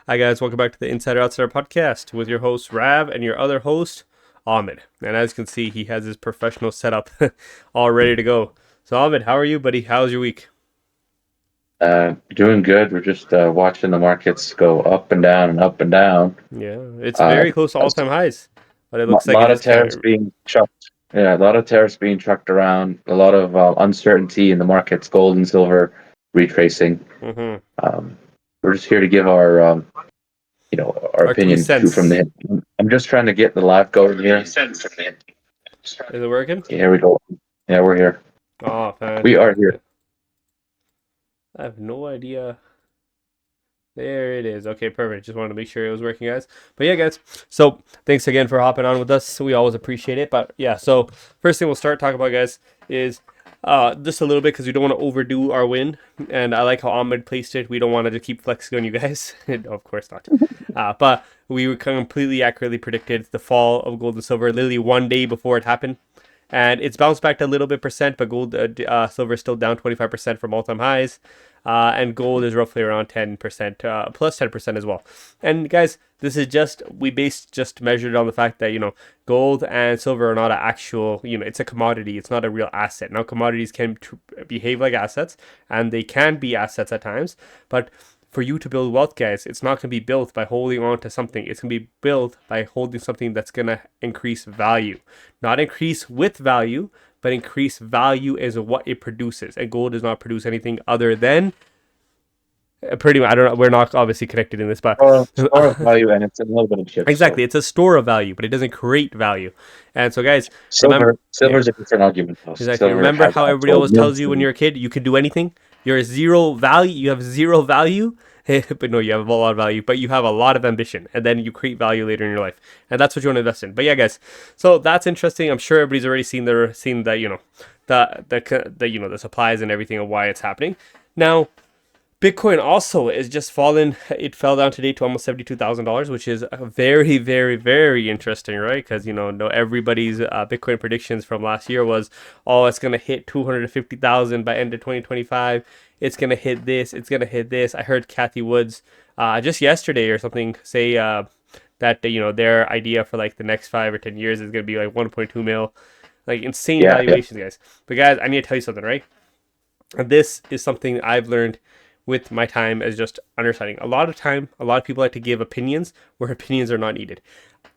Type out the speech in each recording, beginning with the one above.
Hi guys, welcome back to the Insider Outsider podcast with your host Rav and your other host Ahmed. And as you can see, he has his professional setup all ready to go. So Ahmed, how are you, buddy? How's your week? Doing good. We're just watching the markets go up and down and up and down. Yeah, it's Uh, very close to a all-time highs, but it a looks like it lot of just tariffs can't. being chucked. Yeah, a lot of tariffs being chucked around. A lot of uncertainty in the markets. Gold and silver retracing. Mm-hmm. Um, we're just here to give our Our two opinion from the cents. hip. I'm just trying to get the live going here. Is it working? Here we go. Yeah, we're here. Oh, We are here. fantastic. I have no idea. There it is. Okay, perfect. Just wanted to make sure it was working, guys. But yeah, guys. So thanks again for hopping on with us. We always appreciate it. But yeah, so first thing we'll start talking about, guys, is just a little bit because we don't want to overdo our win. And I like how Ahmed placed it. We don't want to just keep flexing on you guys. No, of course not. But we completely accurately predicted the fall of gold and silver literally one day before it happened. And it's bounced back to a little bit percent, but gold, silver is still down 25% from all-time highs. And gold is roughly around 10%, plus 10% as well. And guys, this is just measured on the fact that, gold and silver are not an actual, it's a commodity. It's not a real asset. Now, commodities can behave like assets, and they can be assets at times. But for you to build wealth, guys, it's not going to be built by holding on to something. It's going to be built by holding something that's going to increase value. Not increase with value, but increase value is what it produces. And gold does not produce anything other than pretty much. I don't know. We're not obviously connected in this, but Store of value, and it's a little bit of chips. exactly, So it's a store of value, but it doesn't create value. And so, guys, remember, silver yeah, is a different argument, though. exactly. Silver Remember has how everybody actual always tells mints you when and you're a kid, you can do anything. You're zero value. You have zero value. But no, you have a lot of value, but you have a lot of ambition, and then you create value later in your life, and that's what you want to invest in. But yeah, guys, so that's interesting. I'm sure everybody's already seen that the supplies and everything of why it's happening. Now, Bitcoin also is just fallen. It fell down today to almost $72,000, which is very, very, very interesting, right? Because no everybody's Bitcoin predictions from last year was, oh, it's gonna hit 250,000 by end of 2025. It's gonna hit this. It's gonna hit this. I heard Kathy Woods just yesterday or something say that their idea for like the next 5 or 10 years is gonna be like 1.2 mil, like insane yeah, yeah. valuations, guys. But guys, I need to tell you something, right? And this is something I've learned with my time as just understanding. A lot of time, a lot of people like to give opinions where opinions are not needed.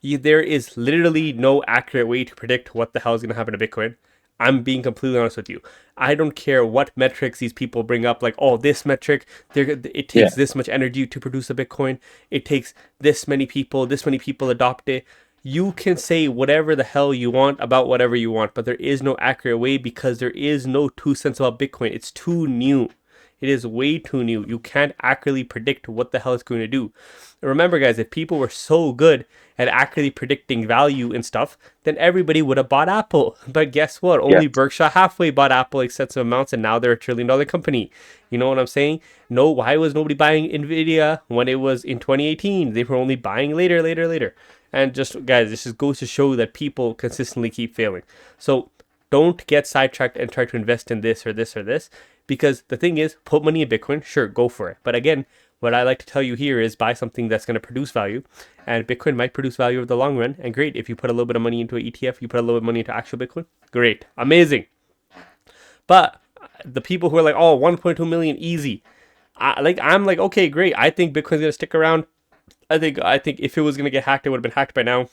There is literally no accurate way to predict what the hell is going to happen to Bitcoin. I'm being completely honest with you. I don't care what metrics these people bring up, like, oh, this metric, it Yeah. takes this much energy to produce a Bitcoin. It takes this many people adopt it. You can say whatever the hell you want about whatever you want, but there is no accurate way because there is no 2 cents about Bitcoin. It's too new. It is way too new. You can't accurately predict what the hell it's going to do. Remember, guys, if people were so good at accurately predicting value and stuff, then everybody would have bought Apple. But guess what? Yeah. Only Berkshire Hathaway bought Apple extensive amounts, and now they're $1 trillion company. You know what I'm saying? No, why was nobody buying Nvidia when it was in 2018? They were only buying later, later, later. And just, guys, this just goes to show that people consistently keep failing. So don't get sidetracked and try to invest in this or this or this. Because the thing is, put money in Bitcoin, sure, go for it. But again, what I like to tell you here is buy something that's going to produce value. And Bitcoin might produce value over the long run. And great, if you put a little bit of money into an ETF, you put a little bit of money into actual Bitcoin, great, amazing. But the people who are like, oh, 1.2 million easy. I'm like, okay, great. I think Bitcoin's going to stick around. I think if it was going to get hacked, it would have been hacked by now.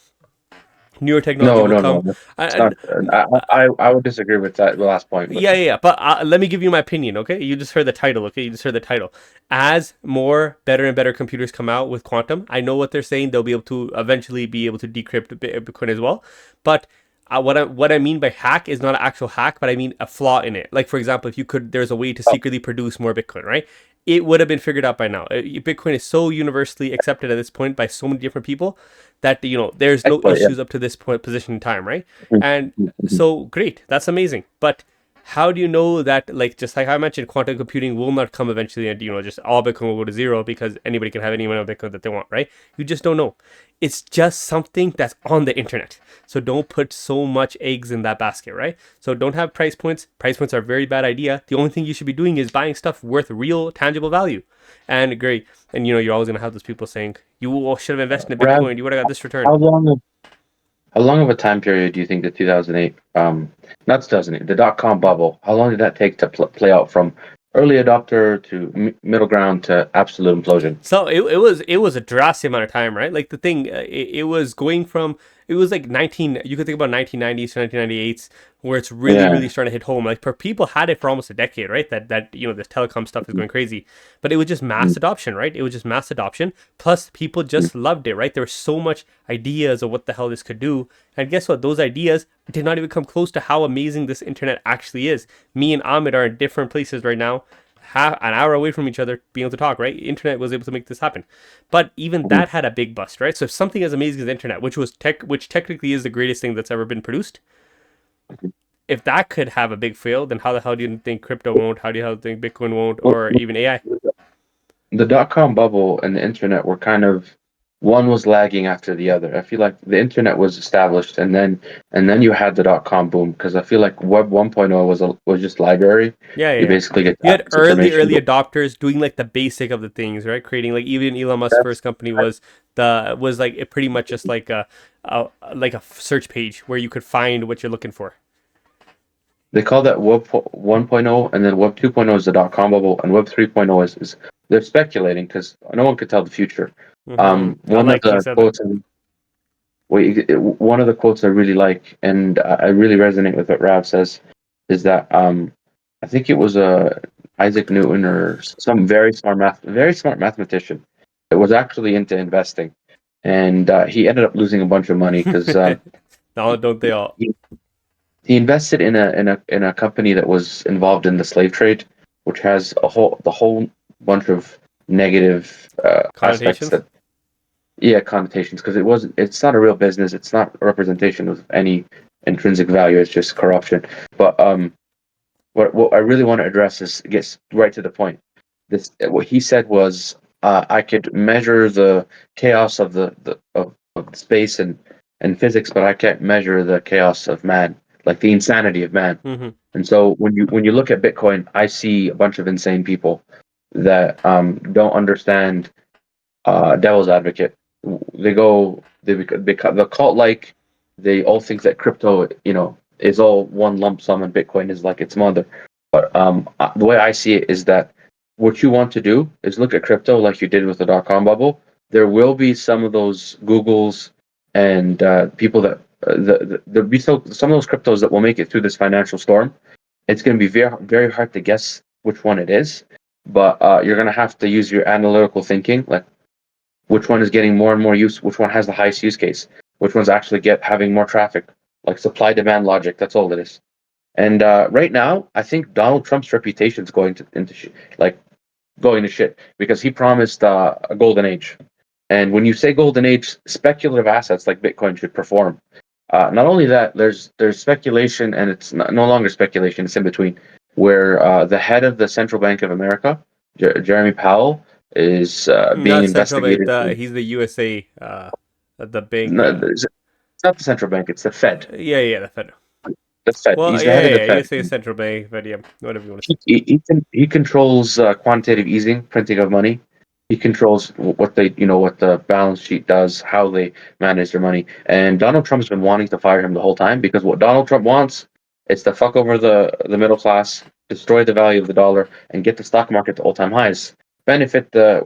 Newer technology No, will no, no, come. no. It's And not. I would disagree with that last point, but yeah. But let me give you my opinion, okay? You just heard the title, okay? You just heard the title. As more better and better computers come out with quantum, I know what they're saying. They'll be able to eventually be able to decrypt Bitcoin as well. But what I mean by hack is not an actual hack, but I mean a flaw in it. Like for example, if you could, there's a way to oh, secretly produce more Bitcoin, right? It would have been figured out by now. Bitcoin is so universally accepted at this point by so many different people that there's no exploit, yeah. issues up to this point position in time, right? Mhm, And mhm, mhm. so great, that's amazing. But how do you know that, like, just like I mentioned, quantum computing will not come eventually, and just all Bitcoin will go to zero because anybody can have any amount of Bitcoin that they want, right? You just don't know. It's just something that's on the internet. So don't put so much eggs in that basket, right? So don't have price points. Price points are a very bad idea. The only thing you should be doing is buying stuff worth real, tangible value. And great. And you're always gonna have those people saying, you should have invested in Rav, Bitcoin. You would have got this return. how long of a time period do you think the 2008, not 2008, the dot-com bubble, how long did that take to play out from early adopter to middle ground to absolute implosion? So it was a drastic amount of time, right? Like the thing, it was going from, it was like 19. You could think about 1990s to 1998s, where it's really Yeah. starting to hit home. Like, people had it for almost a decade, right? That this telecom stuff is going crazy, but it was just mass Mm, adoption, right? It was just mass adoption. Plus, people mm, just loved it, right? There were so much ideas of what the hell this could do, and guess what? Those ideas did not even come close to how amazing this internet actually is. Me and Ahmed are in different places right now, half an hour away from each other, being able to talk, right? Internet was able to make this happen. But even mm. that had a big bust, right? So if something as amazing as the internet, which technically is the greatest thing that's ever been produced, if that could have a big fail, then how the hell do you think crypto won't? How do you think Bitcoin won't, Well, or even AI? the dot-com bubble and the internet were kind of, one was lagging after the other. I feel like the internet was established, and then you had the dot-com boom, because I feel like Web 1.0 was just library. Yeah, yeah, You yeah. basically get to You had access early information. adopters doing like the basic of the things, right? Creating, like, even Elon Musk's That's first company was like it pretty much just like a search page where you could find what you're looking for. They call that Web 1.0, and then Web 2.0 is the dot-com bubble, and Web 3.0 is they're speculating because no one could tell the future. I One of like you the said that. quotes, one of the quotes I really like, and I really resonate with what Rav says, is that I think it was Isaac Newton or some very smart mathematician that was actually into investing, and he ended up losing a bunch of money because No, don't they all? he invested in a company that was involved in the slave trade, which has the whole bunch of negative aspects Connotations? that, yeah, connotations, because it's not a real business, it's not a representation of any intrinsic value, it's just corruption. But what I really want to address is, gets right to the point. This What he said was, I could measure the chaos of of space and physics, but I can't measure the chaos of man, like the insanity of man. Mm-hmm. And so when you look at Bitcoin, I see a bunch of insane people that don't understand devil's advocate. They become the cult, like they all think that crypto, is all one lump sum and Bitcoin is like its mother. But the way I see it is that what you want to do is look at crypto like you did with the dot-com bubble. There will be some of those Googles and people that there'll be some of those cryptos that will make it through this financial storm. It's going to be very hard to guess which one it is, but you're going to have to use your analytical thinking, like which one is getting more and more use, which one has the highest use case, which one's actually having more traffic, like supply demand logic. That's all it is. And right now, I think Donald Trump's reputation is like going to shit, because he promised a golden age. And when you say golden age, speculative assets like Bitcoin should perform. Not only that, there's speculation, and it's no longer speculation; it's in between, where the head of the Central Bank of America, Jeremy Powell, is being Not central bank. investigated. He's the USA. The bank. No, it's not the central bank; it's the Fed. Yeah, the Fed. The Fed. Well, He's the head of the yeah. Fed. USA is central bank, but yeah, whatever you want to say. He controls quantitative easing, printing of money. He controls what the balance sheet does, how they manage their money. And Donald Trump's been wanting to fire him the whole time, because what Donald Trump wants is to fuck over the middle class, destroy the value of the dollar, and get the stock market to all-time highs, benefit the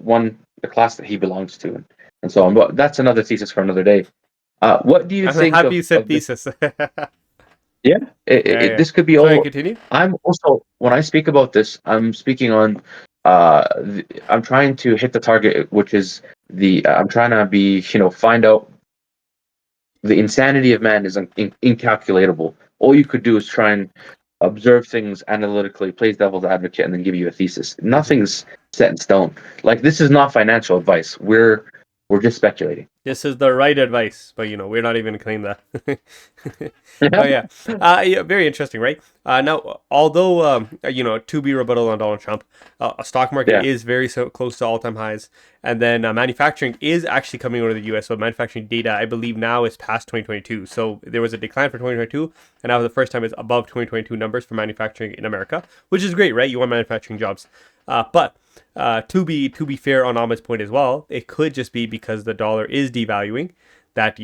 class that he belongs to, and so on. But that's another thesis for another day. What do you I'm think happy you said of this? thesis. Yeah, Yeah, yeah. this could be Sorry, all. continue. I'm also, when I speak about this, I'm speaking on. I'm trying to hit the target, which is I'm trying to find out the insanity of man is incalculable. All you could do is try and observe things analytically, plays devil's advocate, and then give you a thesis. Hmm. Nothing's set in stone. Like, this is not financial advice. We're just speculating. This is the right advice, but we're not even gonna claim that. Yeah. Oh yeah, yeah, very interesting, right? Now, although to be rebuttal on Donald Trump, a stock market Yeah. is very so close to all-time highs, and then manufacturing is actually coming over to the U.S. So manufacturing data, I believe, now is past 2022. So there was a decline for 2022, and now for the first time it's above 2022 numbers for manufacturing in America, which is great, right? You want manufacturing jobs, but to be fair on Ahmed's point as well, it could just be because the dollar is devaluing that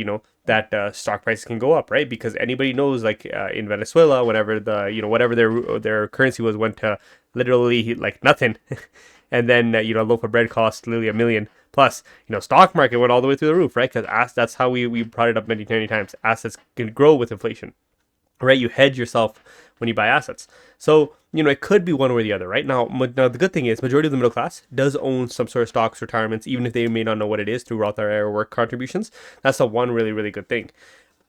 that stock prices can go up, right? Because anybody knows, like in Venezuela, whenever the whatever their currency went to literally like nothing, and then a loaf of bread cost literally a million plus. Stock market went all the way through the roof, right? Because that's how we brought it up many times. Assets can grow with inflation, right? You hedge yourself when you buy assets. So, it could be one or the other, right? Now the good thing is majority of the middle class does own some sort of stocks, retirements, even if they may not know what it is through Roth IRA or work contributions. That's the one really, really good thing.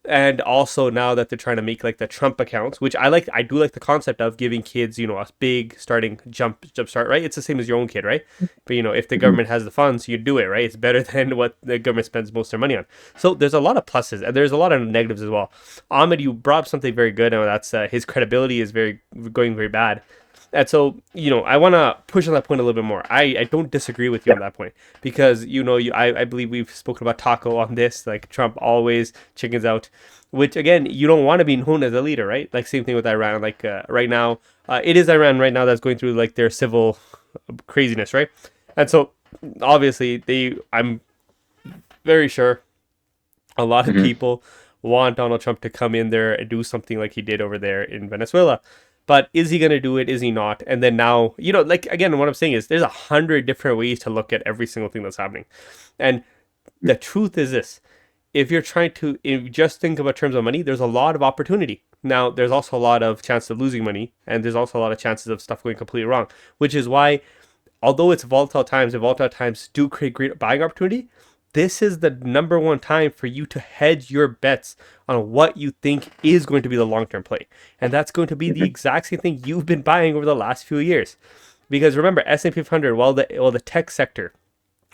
And also now that they're trying to make like the Trump accounts, which I do like the concept of giving kids, a big starting jump start, right? It's the same as your own kid, right? But if the Mhm. government has the funds, you do it, right? It's better than what the government spends most of their money on. So there's a lot of pluses and there's a lot of negatives as well. Ahmed, you brought up something very good, and that's his credibility is going very bad. And so, I want to push on that point a little bit more. I don't disagree with you Yeah. on that point because, I believe we've spoken about Taco on this, like Trump always chickens out, which again, you don't want to be known as a leader, right? Like, same thing with Iran. Like, right now, it is Iran right now that's going through like their civil craziness, right? And so, obviously, I'm very sure a lot of Mhm. people want Donald Trump to come in there and do something like he did over there in Venezuela. But is he going to do it? Is he not? And then now, like, again, what I'm saying is there's 100 different ways to look at every single thing that's happening. And the truth is this: if you're trying to if you just think about terms of money, there's a lot of opportunity. Now, there's also a lot of chances of losing money, and there's also a lot of chances of stuff going completely wrong, which is why, although it's volatile times and volatile times do create great buying opportunity, this is the number one time for you to hedge your bets on what you think is going to be the long-term play. And that's going to be the Mhm. exact same thing you've been buying over the last few years. Because remember, S&P 500, while the tech sector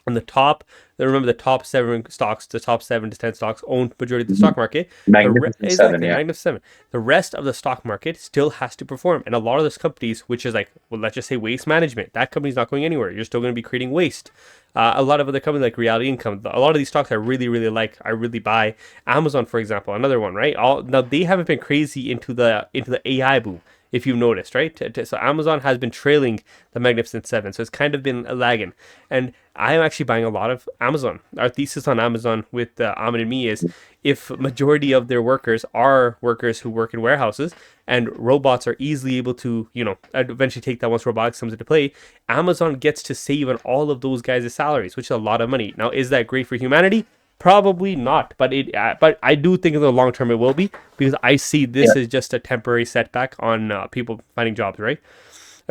on the top, remember the top seven stocks, the top 7 to 10 stocks own majority of the Mhm. stock market. Magnificent Seven. Exactly, Yeah. -7. The rest of the stock market still has to perform, and a lot of those companies, which is like, well, let's just say waste management, that company's not going anywhere. You're still going to be creating waste. A lot of other companies like Reality Income, a lot of these stocks I really, really like. I really buy. Amazon, for example, another one, right? Now they haven't been crazy into the AI boom, if you've noticed, right? So Amazon has been trailing the Magnificent Seven, so it's kind of been lagging. And I am actually buying a lot of Amazon. Our thesis on Amazon with Ahmed and me is if majority of their workers are workers who work in warehouses and robots are easily able to, eventually take that once robotics comes into play, Amazon gets to save on all of those guys' salaries, which is a lot of money. Now, is that great for humanity? Probably not, but I do think in the long term it will be because I see Yeah. this as just a temporary setback on people finding jobs, right?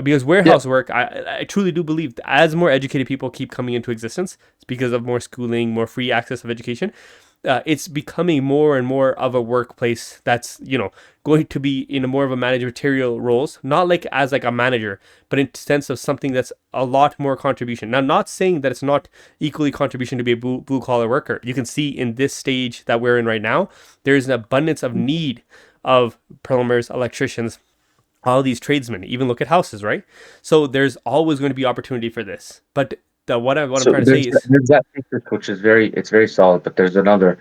Because Yeah. warehouse work, I truly do believe that as more educated people keep coming into existence, it's because of more schooling, more free access of education. It's becoming more and more of a workplace that's going to be in a more of a managerial roles, not like as like a manager, but in sense of something that's a lot more contribution. Now, not saying that it's not equally contribution to be a blue collar worker. You can see in this stage that we're in right now, there's an abundance of need of plumbers, electricians, all these tradesmen. Even look at houses, right? So there's always going to be opportunity for this. But what I'm So trying to say is, there's that thesis, which is very solid. But there's another.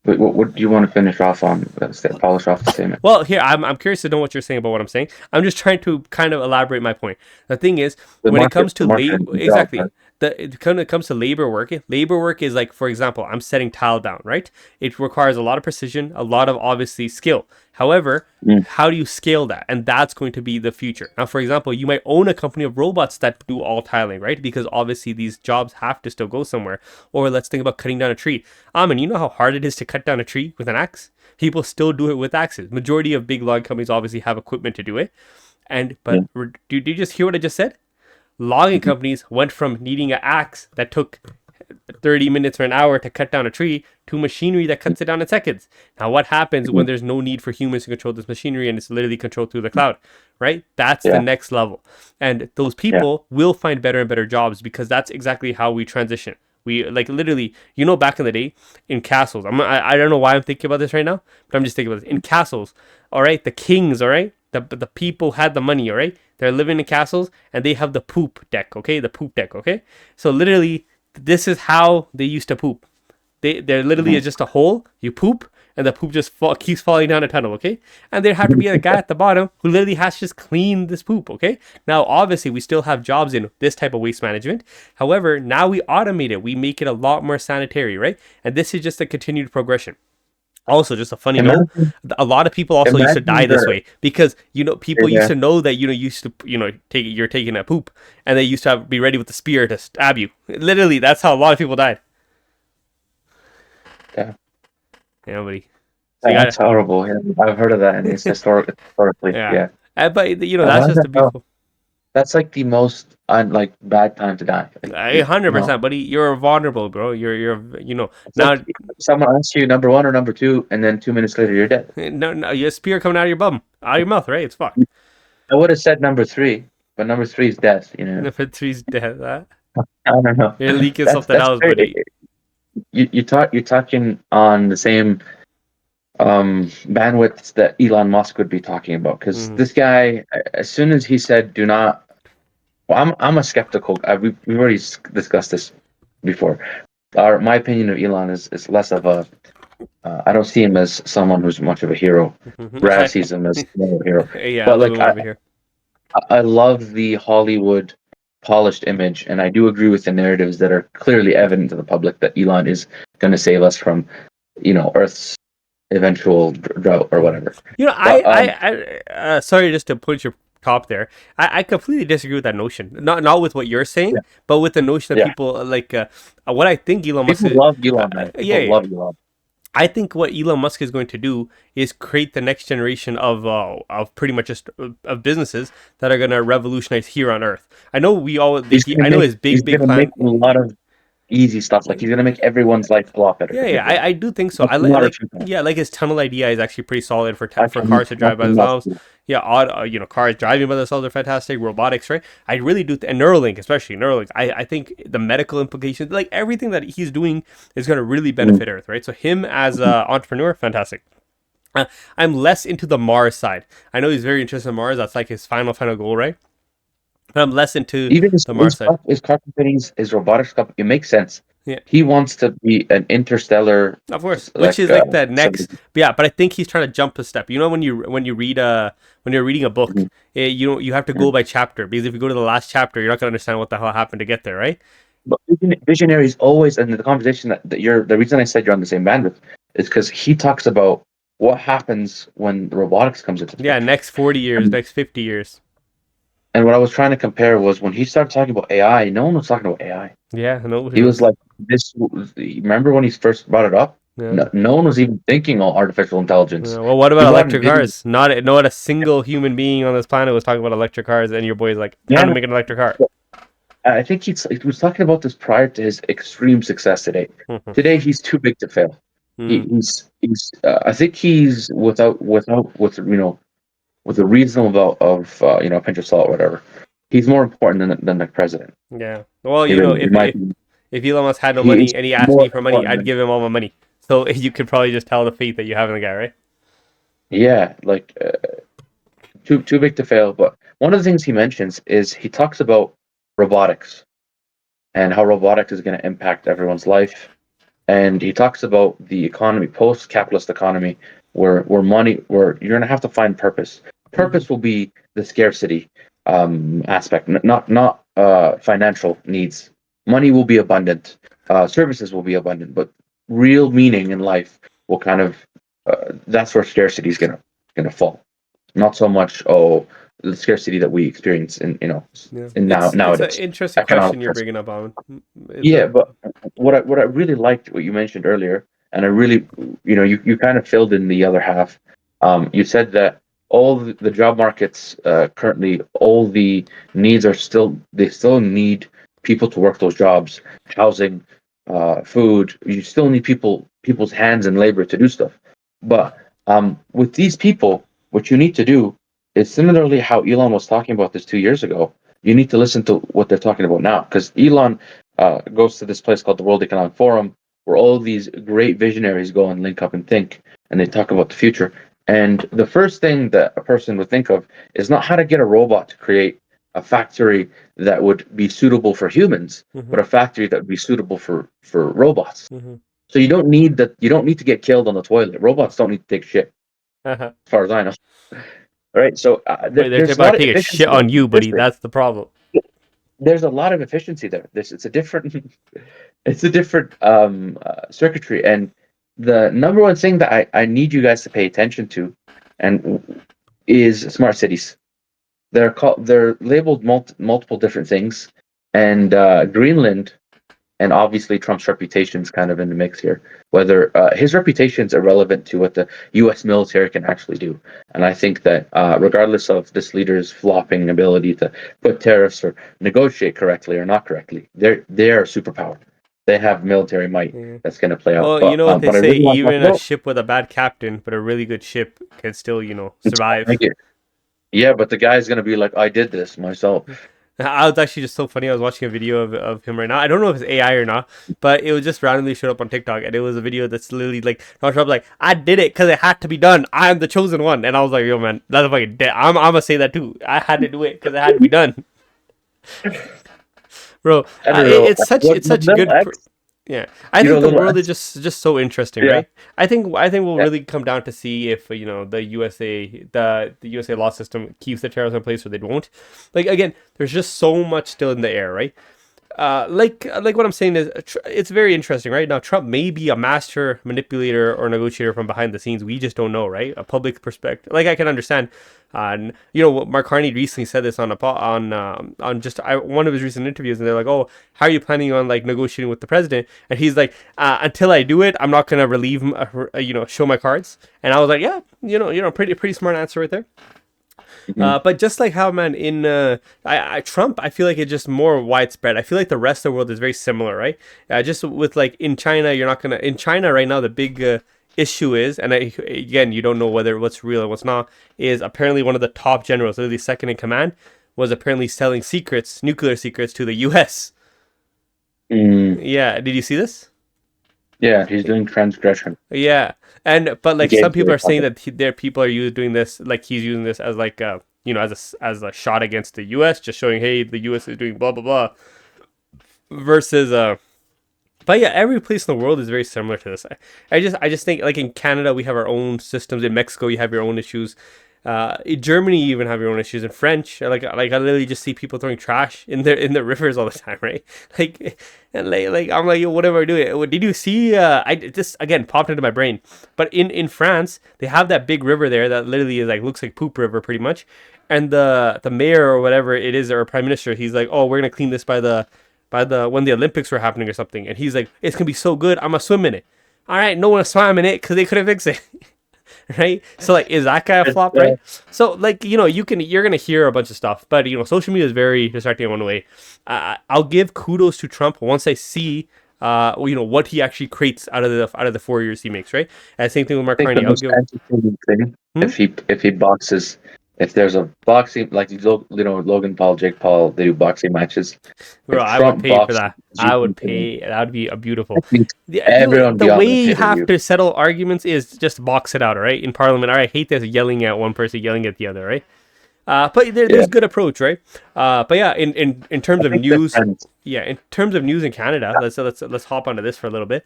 Wait, what do you want to finish off on? Polish off the statement. well, here I'm curious to know what you're saying about what I'm saying. I'm just trying to kind of elaborate my point. The thing is, when it comes The to market labor, and jobs. exactly. When it comes to labor work is like, for example, I'm setting tile down, right? It requires a lot of precision, a lot of obviously skill. However, Mm. how do you scale that? And that's going to be the future. Now, for example, you might own a company of robots that do all tiling, right? Because obviously these jobs have to still go somewhere. Or let's think about cutting down a tree. You know how hard it is to cut down a tree with an axe? People still do it with axes. Majority of big log companies obviously have equipment to do it. And Yeah. but did you just hear what I just said? Logging Mhm. companies went from needing an axe that took 30 minutes or an hour to cut down a tree to machinery that cuts it down in seconds. Now, what happens when Mhm. there's no need for humans to control this machinery and it's literally controlled through the cloud, right? That's the Yeah. next level. And those Yeah. people will find better and better jobs because that's exactly how we transition. We like literally, back in the day in castles. I don't know why I'm thinking about this right now, but I'm just thinking about this. In castles, all right, the kings, all right, the people had the money, all right. They're living in castles and they have the poop deck, okay, the poop deck, okay. So literally, this is how they used to poop. They're literally Mhm. is just a hole. You poop, and the poop just keeps falling down a tunnel. Okay, and there have to be a guy at the bottom who literally has to just clean this poop. Okay, now obviously we still have jobs in this type of waste management. However, now we automate it. We make it a lot more sanitary, right? And this is just a continued progression. Also, just a funny note: Imagine, a lot of people also used to imagine die this the way because people used yeah. to know that used to you're taking a poop, and they used to be ready with the spear to stab you. Literally, that's how a lot of people died. Yeah. Yeah, buddy. So you That's got horrible. Yeah, I've heard of that, and it's historically, yeah. yeah. But that's just the Oh, beautiful. that's like the most like bad time to die. Like, A hundred you know, percent, buddy. You're vulnerable, bro. You're it's like now. someone asks you number one or number two, and then 2 minutes later you're dead. No, your spear coming out of your bum, out of your mouth, right? It's fucked. I would have said number three, but number three is death. And if it's three's dead, I don't know. you're leaking That's something else, crazy. buddy. You're talking on the same bandwidths that Elon Musk would be talking about, because Mm-hmm. this guy, as soon as he said, "Do not," well, I'm a skeptical. We've already discussed this before. My opinion of Elon is less of a. I don't see him as someone who's much of a hero. Brad sees him as more of a hero. Yeah, a But little like bit more over here. I love the Hollywood polished image, and I do agree with the narratives that are clearly evident to the public that Elon is going to save us from, Earth's eventual drought or whatever. But Sorry, just to put your top there. I completely disagree with that notion. Not with what you're saying, yeah, but with the notion that yeah, people what I think Elon Musk people is. love Elon, man. Yeah, People yeah. love Elon. I think what Elon Musk is going to do is create the next generation of pretty much just of businesses that are going to revolutionize here on Earth. I know we all. I know his He's big gonna make plan. a lot of easy stuff. Like he's gonna make everyone's life a lot better Yeah, for yeah, people. I do think so. That's I not a like, true plan. yeah, like his tunnel idea is actually pretty solid for I for can cars to I drive by can love themselves. you. Yeah, odd, cars driving by themselves are fantastic. Robotics, right? I really do, and Neuralink, especially Neuralink. I think the medical implications, like everything that he's doing, is going to really Mm. benefit Earth, right? So him as a entrepreneur, fantastic. Uh, I'm less into the Mars side. I know he's very interested in Mars. That's like his final goal, right? But I'm less into Even the Mars side. his car companies, his robotics company, it makes sense. Yeah, He wants to be an interstellar, of course. Which like is like the so, next, but yeah. But I think he's trying to jump a step. When you read when you're reading a book, mhm, you have to go mhm. by chapter because if you go to the last chapter, you're not gonna understand what the hell happened to get there, right? But visionaries always, and the conversation that you're, the reason I said you're on the same bandwidth is because he talks about what happens when robotics comes into the Yeah, picture. next 40 years, And, next 50 years. and what I was trying to compare was when he started talking about AI, no one was talking about AI. Yeah, nobody He was was. like, "This." Remember when he first brought it up? Yeah. No one was even thinking on artificial intelligence. Well, what about People hadn't electric vision. cars? Not a single human being on this planet was talking about electric cars, and your boy's like, "Time to Yeah, make an electric car." I think he was talking about this prior to his extreme success today. Today he's too big to fail. Mm, He's I think he's with with a reasonable amount of a pinch of salt or whatever. He's more important than the president. yeah. Well, He really, in if my opinion, if Elon Musk had no he is money and he asked me more for money, important I'd than give him all my money. So you could probably just tell the faith that you have in the guy, right? yeah, like too big to fail. But one of the things he mentions is he talks about robotics and how robotics is going to impact everyone's life. And he talks about the economy, post-capitalist economy, where you're going to have to find purpose. Hmm. Purpose will be the scarcity aspect, not financial needs. Money will be abundant, services will be abundant, but real meaning in life will kind of that's where scarcity is gonna fall. Not so much the scarcity that we experience Yeah, in it's an nowadays interesting question economic. you're bringing up, on. It's Yeah, a but what I really liked what you mentioned earlier, and I really, you kind of filled in the other half. You said that all the job markets currently, all the needs are they still need people to work those jobs, housing, food. You still need people's hands and labor to do stuff. But with these people, what you need to do is similarly how Elon was talking about this 2 years ago. You need to listen to what they're talking about now, because Elon goes to this place called the World Economic Forum, where all these great visionaries go and link up and think, and they talk about the future. And the first thing that a person would think of is not how to get a robot to create a factory that would be suitable for humans, but a factory that would be suitable for robots. So you don't need that. You don't need to get killed on the toilet. Robots don't need to take shit, as far as I know. All right. So Wait, they're there's a about lot to of take a efficiency shit on you, buddy. there. That's the problem. There's a lot of efficiency there. It's a different, it's a different circuitry. And the number one thing that I need you guys to pay attention to, and is smart cities. They're labeled multiple different things, and Greenland, and obviously Trump's reputation is kind of in the mix here. Whether his reputation is irrelevant to what the U.S. military can actually do, and I think that regardless of this leader's flopping ability to put tariffs or negotiate correctly or not correctly, they're a superpower. They have military might that's going to play out. Well, you But know what they what I say, really want to talk even a about, ship with a bad captain, but a really good ship can still, survive. yeah, but the guy's going to be like, I did this myself. I was actually just so funny. I was watching a video of him right now. I don't know if it's AI or not, but it was just randomly showed up on TikTok, and it was a video that's literally like Donald Trump like, I did it because it had to be done. I'm the chosen one, and I was like, yo man, that's a fucking dead. I'm gonna say that too. I had to do it because it had to be done, bro. I don't know. It's such good. Yeah, I think the world is just so interesting, right? I think we'll really come down to see if the USA law system keeps the tariffs in place or they won't. Like again, there's just so much still in the air, right? Like what I'm saying is it's very interesting, right? Now Trump may be a master manipulator or negotiator from behind the scenes. We just don't know, right? A public perspective, like I can understand. Mark Carney recently said this on one of his recent interviews, and they're like, "Oh, how are you planning on like negotiating with the president?" And he's like, "Until I do it, I'm not gonna show my cards." And I was like, "Yeah, pretty smart answer right there." But just like how, man, in Trump, I feel like it's just more widespread. I feel like the rest of the world is very similar, right? Just with like in China, you're not gonna in China right now. The big issue is, and again, you don't know what's real and what's not. Is apparently one of the top generals, literally second in command, was apparently selling nuclear secrets, to the U.S. Yeah, did you see this? Yeah, he's doing transgression. Yeah, but like some people are saying that their people are doing this, like he's using this as like as a shot against the U.S., just showing, hey, the U.S. is doing blah blah blah. Versus but yeah, every place in the world is very similar to this. I just think like in Canada we have our own systems. In Mexico you have your own issues. In Germany you even have your own issues. In French, like I literally just see people throwing trash in the rivers all the time, right? And I'm like, yo, whatever I do. Did you see? This again popped into my brain. But in France, they have that big river there that literally is like looks like poop river pretty much. And the mayor or whatever it is, or prime minister, he's like, oh, we're gonna clean this by the when the Olympics were happening or something. And he's like, it's gonna be so good, I'm gonna swim in it. All right, no one swam in it because they couldn't fix it. Right? So like, is that guy a flop, right? So like, you're gonna hear a bunch of stuff, but social media is very distracting in one way. I'll give kudos to Trump once I see what he actually creates out of the 4 years he makes, right? And same thing with Mark Carney. If he boxes, if there's a boxing like Logan Paul, Jake Paul, they do boxing matches. Bro, I would pay for that. I would pay. That would be a beautiful. The way you have to settle arguments is just box it out, all right? In Parliament, all right. I hate this yelling at one person, yelling at the other, right? But there's good approach, right? But yeah, in terms of news, in terms of news in Canada, let's hop onto this for a little bit.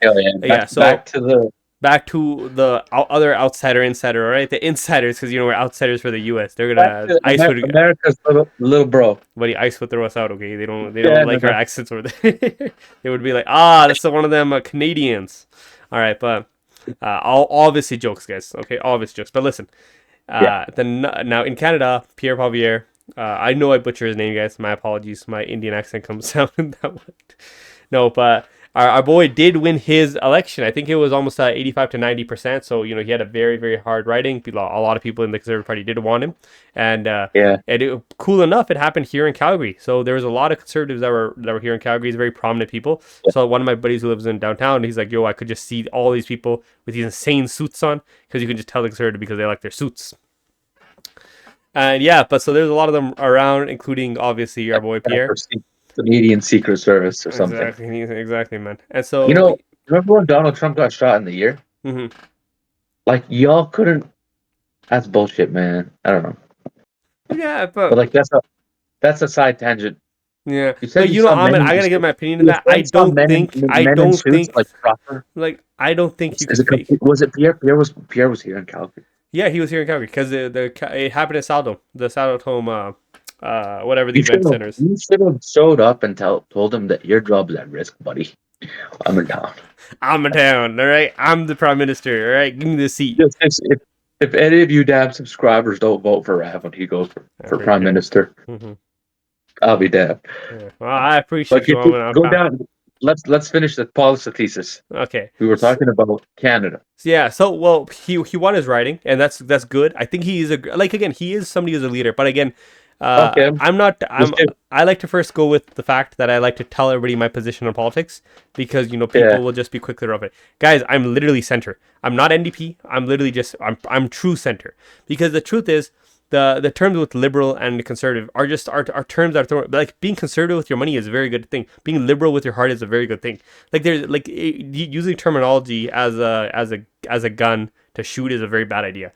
So back to the other outsider insider, right? The insiders, because we're outsiders for the U.S. They're gonna America's little bro. Buddy, ICE would throw us out. Okay, they don't like our accents over there. They would be like, that's one of them Canadians. All right, but all obviously jokes, guys. Okay, obvious jokes. But listen, now in Canada, Pierre Poilievre. I know I butcher his name, guys. My apologies. My Indian accent comes out in that one. No, but our boy did win his election. I think it was almost 85 to 90%. So he had a very, very hard riding. A lot of people in the Conservative Party did want him, and cool enough, it happened here in Calgary. So there was a lot of Conservatives that were here in Calgary. He's very prominent people. So one of my buddies who lives in downtown, he's like, yo, I could just see all these people with these insane suits on, because you can just tell the Conservative because they like their suits. And but so there's a lot of them around, including obviously our boy Pierre. Canadian Secret Service or something. Exactly, man. And so, You know, remember when Donald Trump got shot in the ear? mhm. Like y'all couldn't. That's bullshit, man. I don't know, Yeah, but like that's a side tangent. yeah, You said but you you know, saw men Ahmed, in I gotta suits. get my opinion on Your that. friend saw men in suits like proper. Like, I don't think you Is can it fake. was it Pierre? Pierre was here in Calgary. Yeah, he was here in Calgary because it happened at Saldo, the Saldo home, whatever the You should event have centers. you should have showed up and told him that your job's at risk, buddy. I'm in town. I'm in town, all right. I'm the prime minister, all right. Give me the seat. If any of you damn subscribers don't vote for Rav when he goes for prime minister, Mm-hmm. I'll be damned. Yeah. Well, I But appreciate you, Ahmed. go down. Let's finish the policy thesis. Okay. We were talking about Canada. Yeah, so well, he won his riding, and that's good. I think he is he is somebody who's a leader, but again, Okay, I'm not. let's do. I like to first go with the fact that I like to tell everybody my position on politics because people Yeah. will just be quickly of it. Guys, I'm literally center. I'm not NDP. I'm literally just I'm true center because the truth is. The terms with liberal and conservative are just are terms that are like being conservative with your money is a very good thing. Being liberal with your heart is a very good thing. Like there's like using terminology as a gun to shoot is a very bad idea.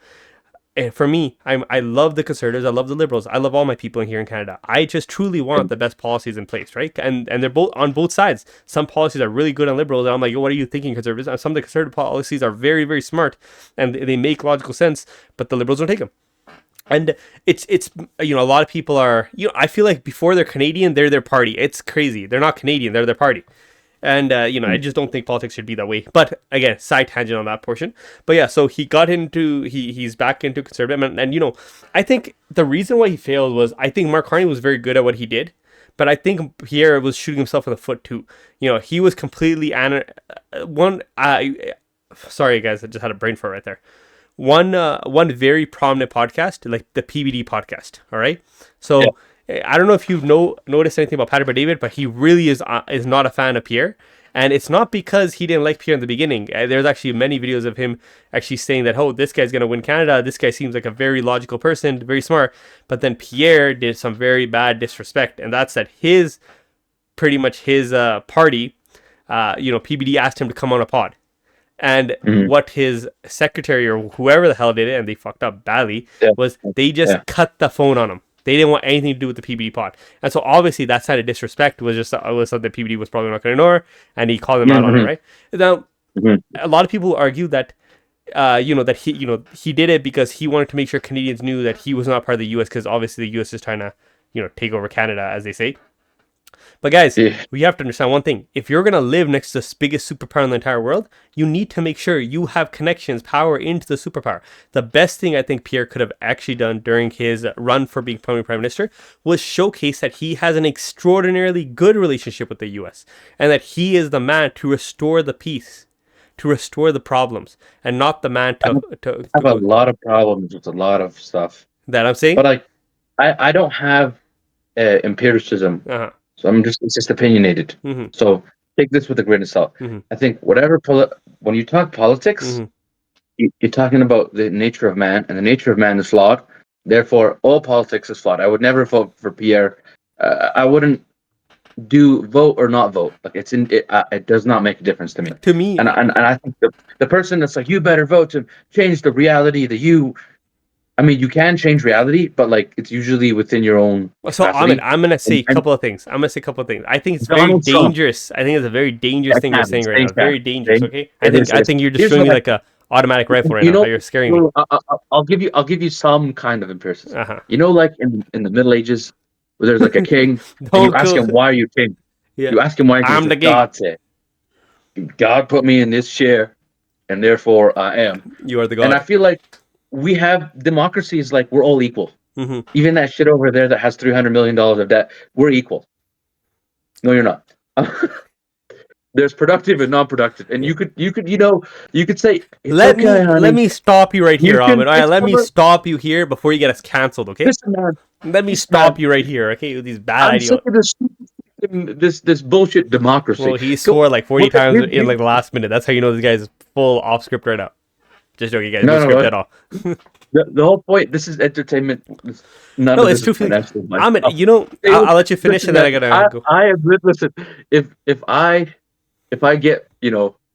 And for me, I love the conservatives, I love the liberals, I love all my people here in Canada. I just truly want the best policies in place, right? And they're both on both sides. Some policies are really good on liberals, and I'm like, yo, what are you thinking, conservatives? And some of the conservative policies are very, very smart, and they make logical sense, but the liberals don't take them. And it's a lot of people are I feel like before they're Canadian, they're their party. It's crazy. They're not Canadian, they're their party. And I just don't think politics should be that way. But again, side tangent on that portion. But yeah, so he's back into conservative, and I think the reason why he failed was I think Mark Carney was very good at what he did, but I think Pierre was shooting himself in the foot too. He was completely sorry guys, I just had a brain fart right there. One very prominent podcast, like the PBD podcast. All right, so yeah. I don't know if you've noticed anything about Patrick David, but he really is not a fan of Pierre, and it's not because he didn't like Pierre in the beginning. There's actually many videos of him actually saying that, oh, this guy's gonna win Canada. This guy seems like a very logical person, very smart. But then Pierre did some very bad disrespect, and that's at pretty much his party. PBD asked him to come on a pod. And what his secretary or whoever the hell did it, and they fucked up badly, was they just cut the phone on him. They didn't want anything to do with the PBD pod. And so obviously that side of disrespect was something PBD was probably not going to ignore, and he called them out on it, right? Now, a lot of people argue that, that he did it because he wanted to make sure Canadians knew that he was not part of the U.S. because obviously the U.S. is trying to, take over Canada, as they say. But guys, we have to understand one thing. If you're going to live next to the biggest superpower in the entire world, you need to make sure you have connections, power into the superpower. The best thing I think Pierre could have actually done during his run for being prime minister was showcase that he has an extraordinarily good relationship with the U.S. and that he is the man to restore the peace, to restore the problems, and not the man to have a lot of problems with a lot of stuff. That I'm saying? But I don't have empiricism. Uh-huh. So it's just opinionated. Mm-hmm. So take this with a grain of salt. Mm-hmm. I think when you talk politics, you're talking about the nature of man, and the nature of man is flawed. Therefore, all politics is flawed. I would never vote for Pierre. I wouldn't vote or not vote. Like it does not make a difference to me. To me, and I think the person that's like, you better vote to change the reality that you. I mean, you can change reality, but like it's usually within your own capacity. So I'm gonna say a couple of things. I think it's very dangerous. I think it's a very dangerous thing you're saying right now. Very dangerous. Okay. I think you're just showing me like a automatic rifle right now. You're scaring me. I'll give you some kind of empiricism. Uh-huh. Like in the Middle Ages, where there's like a king, and you ask him, why are you king? Yeah. You ask him why I'm the king. God said, God put me in this chair, and therefore I am. You are the God. And I feel like we have democracies like we're all equal. Mm-hmm. Even that shit over there that has $300 million of debt, we're equal. No, you're not. There's productive and non-productive, and you could say, let me stop you right here, Ahmed. All right, let me stop you here before you get us canceled, okay? Listen, man, let me stop you right here, okay? With these bad ideas. I'm sick of this bullshit democracy. Well, he swore like 40 times in like the last minute. That's how you know this guy's full off script right now. Just joking, guys. No script at all. The whole point. This is entertainment. None No, of it's this is true. financial. Ahmed, Myself. I'll let you finish Listen, and then man, I gotta go. I listen. If I get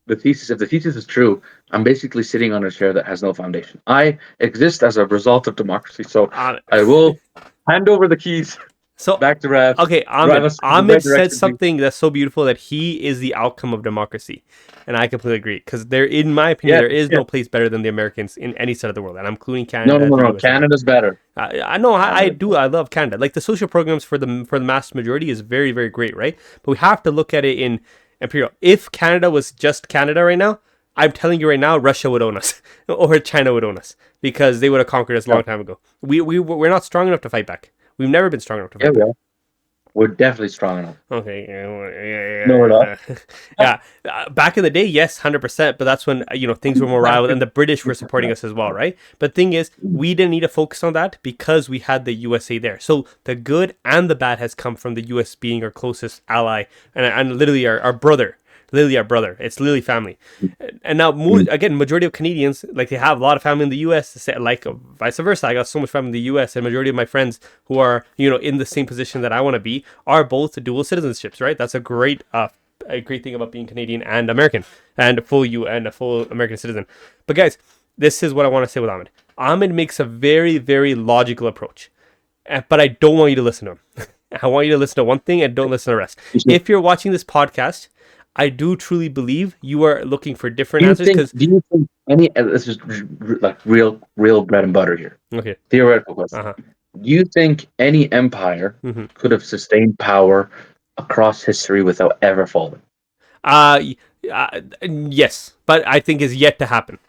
the thesis, if the thesis is true, I'm basically sitting on a chair that has no foundation. I exist as a result of democracy. So Ahmed. I will hand over the keys So, back to Rav. okay, Drive Ahmed. us in the right Ahmed said direction, please. something that's so beautiful that he is the outcome of democracy, and I completely agree. Because there, in my opinion, Yeah, there is yeah. no place better than the Americans in any side of the world, and I'm including No, no, Canada, no, the no. US as well. Canada's better. I know I Canada's do. better. I love Canada. Like the social programs for the mass majority is very very great, right? But we have to look at it in imperial. If Canada was just Canada right now, I'm telling you right now, Russia would own us or China would own us because they would have conquered us a long Yeah, time ago. We're not strong enough to fight back. We've never been strong enough to yeah, fight we back. are. We're definitely strong enough. Okay, No, we're not. yeah. Back in the day, yes, 100%. But that's when things were more rival, and the British were supporting us as well, right? But the thing is, we didn't need to focus on that because we had the USA there. So the good and the bad has come from the US being our closest ally and literally our brother. Literally our brother. It's literally family. And now, again, majority of Canadians, like they have a lot of family in the U.S. Like vice versa. I got so much family in the U.S. and majority of my friends who are in the same position that I want to be are both dual citizenships. Right? That's a great thing about being Canadian and American and a full American citizen. But guys, this is what I want to say with Ahmed. Ahmed makes a very very logical approach, but I don't want you to listen to him. I want you to listen to one thing and don't listen to the rest. If you're watching this podcast, I do truly believe you are looking for different answers because Do you think any? This is like real bread and butter here. okay, Theoretical question. uh-huh. Do you think any empire Hmm. could have sustained power across history without ever falling? y- yes, but I think is yet to happen.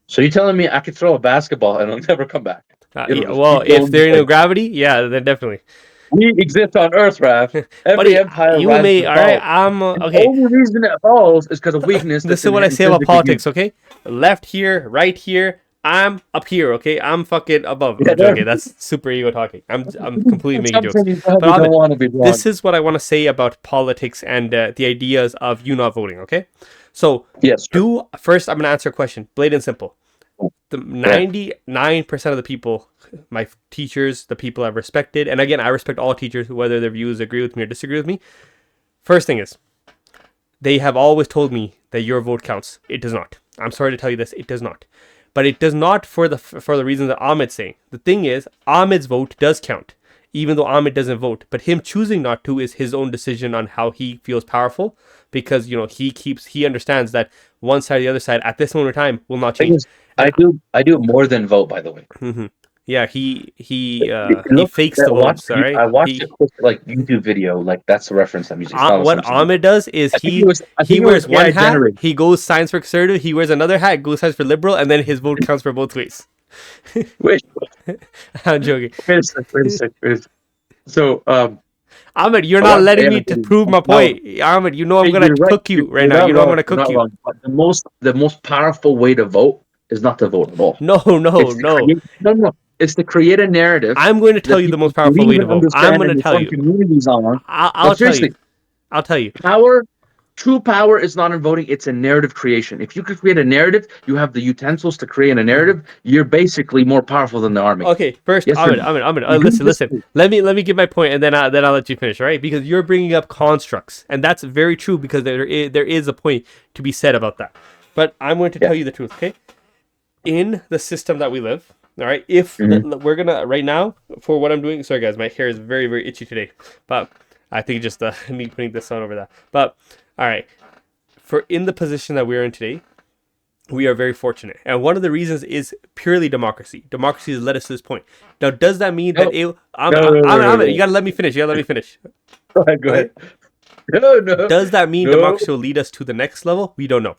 So you're telling me I could throw a basketball and it'll never come back? It'll Yeah, just well, keep if going. there ain't no gravity, yeah, then definitely. We exist on Earth, Rav. Every Buddy, empire you rises may. and All right, falls. I'm And the okay. only reason it falls is because of weakness This that's is what I say about intrinsically politics. human. Okay, left here, right here. I'm up here. Okay, I'm fucking above. Yeah, I'm joking. That's super ego talking. I'm completely making jokes. something you But probably don't Ahmed, want to be wrong. this is what I want to say about politics and the ideas of you not voting. Okay, so Yes, sir. first I'm gonna answer a question, plain and simple. The Yeah. 99% of the people, my teachers, the people I've respected, and again, I respect all teachers, whether their views agree with me or disagree with me. First thing is, they have always told me that your vote counts. It does not. I'm sorry to tell you this, it does not. But it does not for the reasons that Ahmed's saying. The thing is, Ahmed's vote does count, even though Ahmed doesn't vote. But him choosing not to is his own decision on how he feels powerful, because he understands that one side or the other side at this moment in time will not Thing change. is, And I do more than vote. By the way, yeah, he look, fakes the watch. votes. All right, I watched a he quick YouTube video. Like that's the reference I'm using. It's not what something. Ahmed does is I he think it was wears one AI hat, generated. he goes signs for conservative, he wears another hat, goes signs for liberal, and then his vote counts for both ways. Wait, I'm joking. wait a sec. Wait a sec. Wait a sec. So, Ahmed, you're I not watched letting AI me to video. prove my No, point. Ahmed, I'm hey, gonna you're right. cook you right You're now. not You know I'm wrong. gonna You're cook not you. wrong. But the most powerful way to vote is not to vote at all. No, no, It's to no. create no. It's to create a narrative I'm going to tell that you the people most powerful way believe to and vote. I'm understand going to and tell form you. communities on. I'll But tell you. seriously, I'll tell you. power, true power is not in voting, it's in narrative creation. If you could create a narrative, you have the utensils to create a narrative, you're basically more powerful than the army. Okay, first, Yes or no? Ahmed. You do this Listen. Let me get my point, and then I'll let you finish. All right? Because you're bringing up constructs, and that's very true because there is a point to be said about that. But I'm going to Yeah. tell you the truth. Okay? In the system that we live, all right. If Mhm. we're gonna right now for what I'm doing. Sorry, guys, my hair is very very itchy today, but I think just me putting this on over that. But all right, for in the position that we're in today, we are very fortunate, and one of the reasons is purely democracy. Democracy has led us to this point. Now, does that mean that you gotta let me finish. You gotta let me finish. Go ahead, go Okay? ahead. No, Does that mean no. democracy will lead us to the next level? We don't know.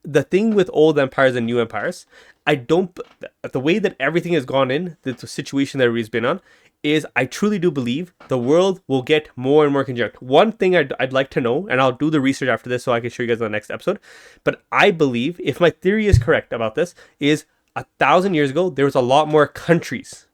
The thing with old empires and new empires, I don't. The way that everything has gone in, the situation that everybody's been on, is I truly do believe the world will get more and more conjunct. One thing I'd like to know, and I'll do the research after this so I can show you guys in the next episode, but I believe, if my theory is correct about this, is 1,000 years ago, there was a lot more countries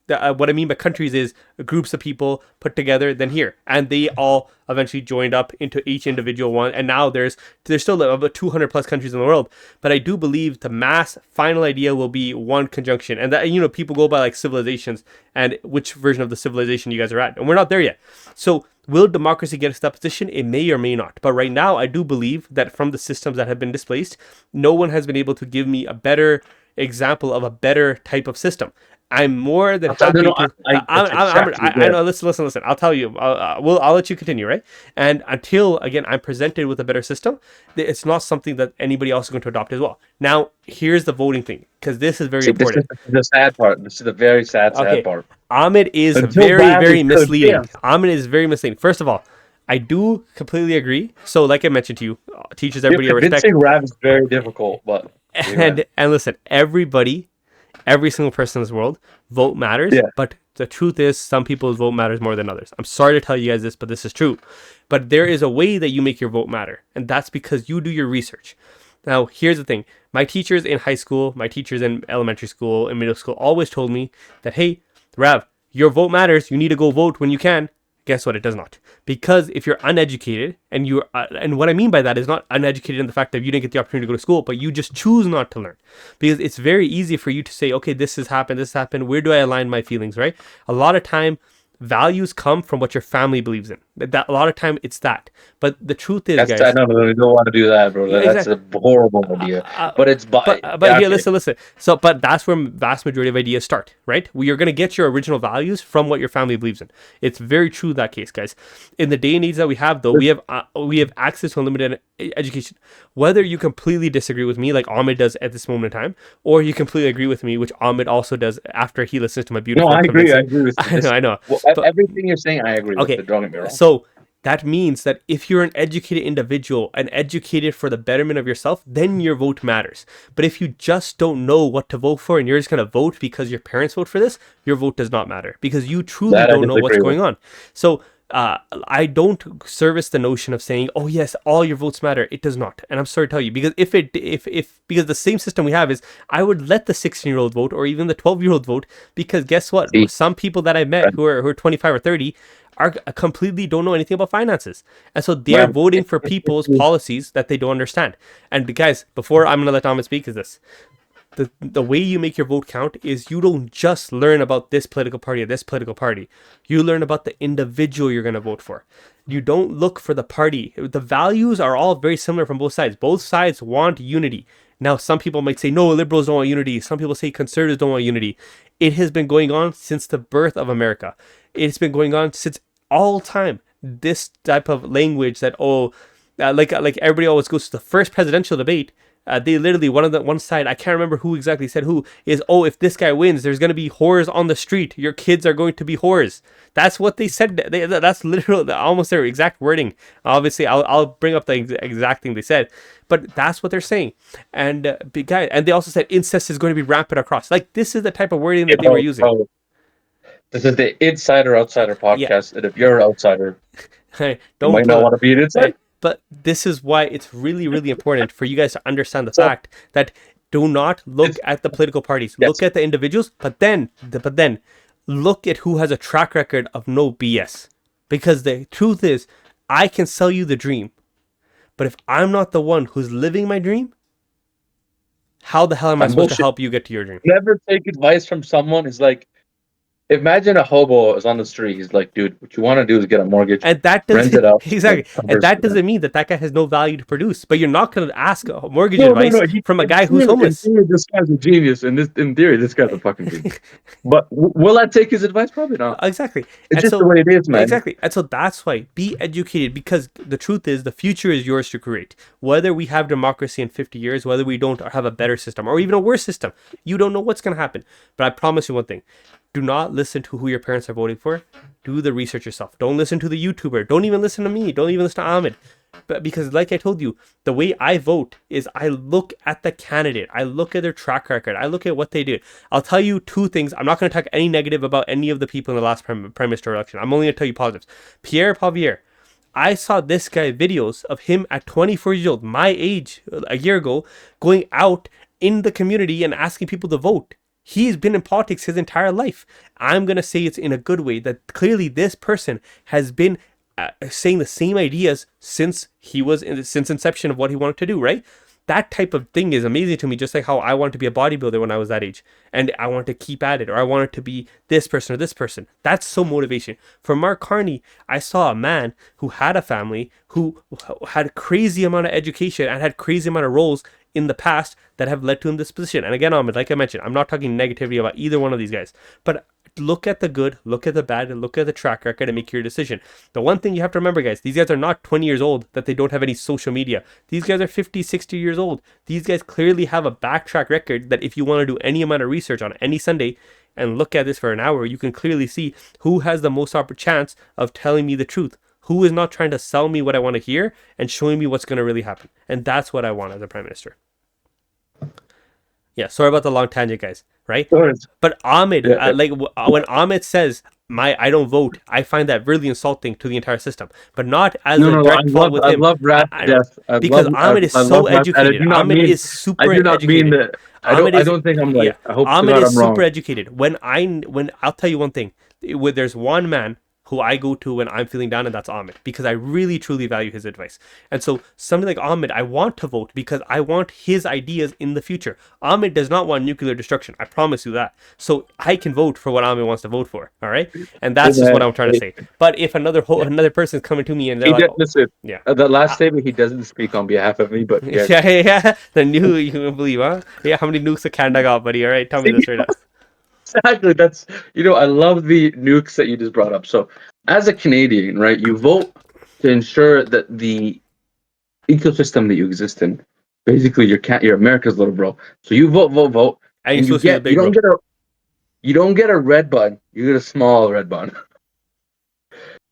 what I mean by countries is groups of people put together than here, and they all eventually joined up into each individual one, and now there's still about 200 plus countries in the world. But I do believe the mass final idea will be one conjunction, and that, you know, people go by like civilizations and which version of the civilization you guys are at, and we're not there yet. So will democracy get us to that position? It may or may not. But right now, I do believe that from the systems that have been displaced, no one has been able to give me a better example of a better type of system. I'm more than happy to. I know. Listen. I'll tell you. I'll let you continue, right? And until again, I'm presented with a better system, it's not something that anybody else is going to adopt as well. Now, here's the voting thing, because this is very important. This is the sad part. This is the very sad part. Ahmed is very misleading. Ahmed is very misleading. First of all, I do completely agree. So, like I mentioned to you, teachers, everybody, respect. Convincing Rav is very difficult, but and listen, everybody. Every single person in this world, vote matters. Yeah. But the truth is, some people's vote matters more than others. I'm sorry to tell you guys this, but this is true. But there is a way that you make your vote matter. And that's because you do your research. Now, here's the thing. My teachers in high school, my teachers in elementary school, and middle school always told me that, hey, Rav, your vote matters. You need to go vote when you can. Guess what? It does not. Because if you're uneducated, and and what I mean by that is not uneducated in the fact that you didn't get the opportunity to go to school, but you just choose not to learn. Because it's very easy for you to say, okay, this has happened. Where do I align my feelings, right? A lot of time, values come from what your family believes in. That a lot of time it's that. But the truth is, guys, I don't want to do that, bro. Yeah, that's a horrible idea. But it's here, listen. So, but that's where vast majority of ideas start, right? You're gonna get your original values from what your family believes in. It's very true that case, guys. In the day and age that we have, though, we have access to unlimited education. Whether you completely disagree with me, like Ahmed does at this moment in time, or you completely agree with me, which Ahmed also does after he listens to my beautiful. No, I agree with this. I know. Well, everything you're saying, I agree with. Don't get me wrong. So that means that if you're an educated individual and educated for the betterment of yourself, then your vote matters. But if you just don't know what to vote for and you're just going to vote because your parents vote for this, your vote does not matter because you truly don't know what's going on. So I don't service the notion of saying, oh yes, all your votes matter. It does not. And I'm sorry to tell you, because because the same system we have is, I would let the 16-year-old vote or even the 12-year-old vote, because guess what? Some people that I met who are 25 or 30 are completely don't know anything about finances. And so they're voting for people's policies that they don't understand. And guys, before I'm going to let Ahmed speak, is this. The way you make your vote count is you don't just learn about this political party or this political party. You learn about the individual you're going to vote for. You don't look for the party. The values are all very similar from both sides. Both sides want unity. Now, some people might say, no, liberals don't want unity. Some people say conservatives don't want unity. It has been going on since the birth of America. It's been going on since all time. This type of language that, like everybody always goes to the first presidential debate. They literally, one side, I can't remember who exactly said who, is, if this guy wins, there's going to be whores on the street. Your kids are going to be whores. That's what they said. That's literally almost their exact wording. Obviously, I'll bring up the exact thing they said, but that's what they're saying. And and they also said incest is going to be rampant across. Like, this is the type of wording that they were using. This is the Insider Outsider podcast, and if you're an outsider, you might not want to be an insider. But this is why it's really, really important for you guys to understand the fact that do not look at the political parties. Yes. Look at the individuals, but then look at who has a track record of no BS. Because the truth is, I can sell you the dream, but if I'm not the one who's living my dream, how the hell am I supposed to help you get to your dream? Never take advice from someone who's like, imagine a hobo is on the street. He's like, dude, what you want to do is get a mortgage, and that doesn't, rent it out. Exactly. And that doesn't mean that guy has no value to produce. But you're not going to ask a mortgage advice from a guy who's homeless. In theory, this guy's a genius. And in theory, this guy's a fucking genius. But will I take his advice? Probably not. Exactly. It's just the way it is, man. Exactly. And so that's why, be educated, because the truth is, the future is yours to create. Whether we have democracy in 50 years, whether we don't have a better system or even a worse system, you don't know what's going to happen. But I promise you one thing. Do not listen to who your parents are voting for. Do the research yourself. Don't listen to the YouTuber. Don't even listen to me. Don't even listen to Ahmed. But because, like I told you, the way I vote is I look at the candidate. I look at their track record. I look at what they did. I'll tell you two things. I'm not going to talk any negative about any of the people in the last prime minister election. I'm only going to tell you positives. Pierre Poilievre. I saw this guy videos of him at 24 years old, my age, a year ago, going out in the community and asking people to vote. He's been in politics his entire life. I'm going to say it's in a good way that clearly this person has been saying the same ideas since since inception of what he wanted to do, right? That type of thing is amazing to me, just like how I wanted to be a bodybuilder when I was that age and I wanted to keep at it, or I wanted to be this person or this person. That's so motivation. For Mark Carney, I saw a man who had a family, who had a crazy amount of education and had crazy amount of roles in the past that have led to him this position. And again, Ahmed, like I mentioned, I'm not talking negativity about either one of these guys, but look at the good, look at the bad, and look at the track record and make your decision. The one thing you have to remember, guys, these guys are not 20 years old that they don't have any social media. These guys are 50, 60 years old. These guys clearly have a backtrack record that if you want to do any amount of research on any Sunday and look at this for an hour, you can clearly see who has the most chance of telling me the truth. Who is not trying to sell me what I want to hear and showing me what's going to really happen. And that's what I want as a prime minister. Yeah, sorry about the long tangent, guys. Right? But Ahmed, when Ahmed says I don't vote, I find that really insulting to the entire system. But not as a direct fault with him. I love Rap Death because Ahmed is so educated. Ahmed is super educated. I don't think I'm right. Yeah, I hope Ahmed is I'm super wrong. educated. When I'll tell you one thing, there's one man who I go to when I'm feeling down, and that's Ahmed, because I really truly value his advice. And so something like Ahmed, I want to vote because I want his ideas in the future. Ahmed does not want nuclear destruction. I promise you that. So I can vote for what Ahmed wants to vote for. All right, and that's just what I'm trying to say. But if another person's coming to me and they're like, listen, the last statement, he doesn't speak on behalf of me, but yeah, the new you can believe, huh? Yeah, how many nukes a Canada got, buddy? All right, tell me this right now. Exactly. That's, I love the nukes that you just brought up. So as a Canadian, right, you vote to ensure that the ecosystem that you exist in, basically you're America's little bro. So you vote. And you don't get a red button. You get a small red button.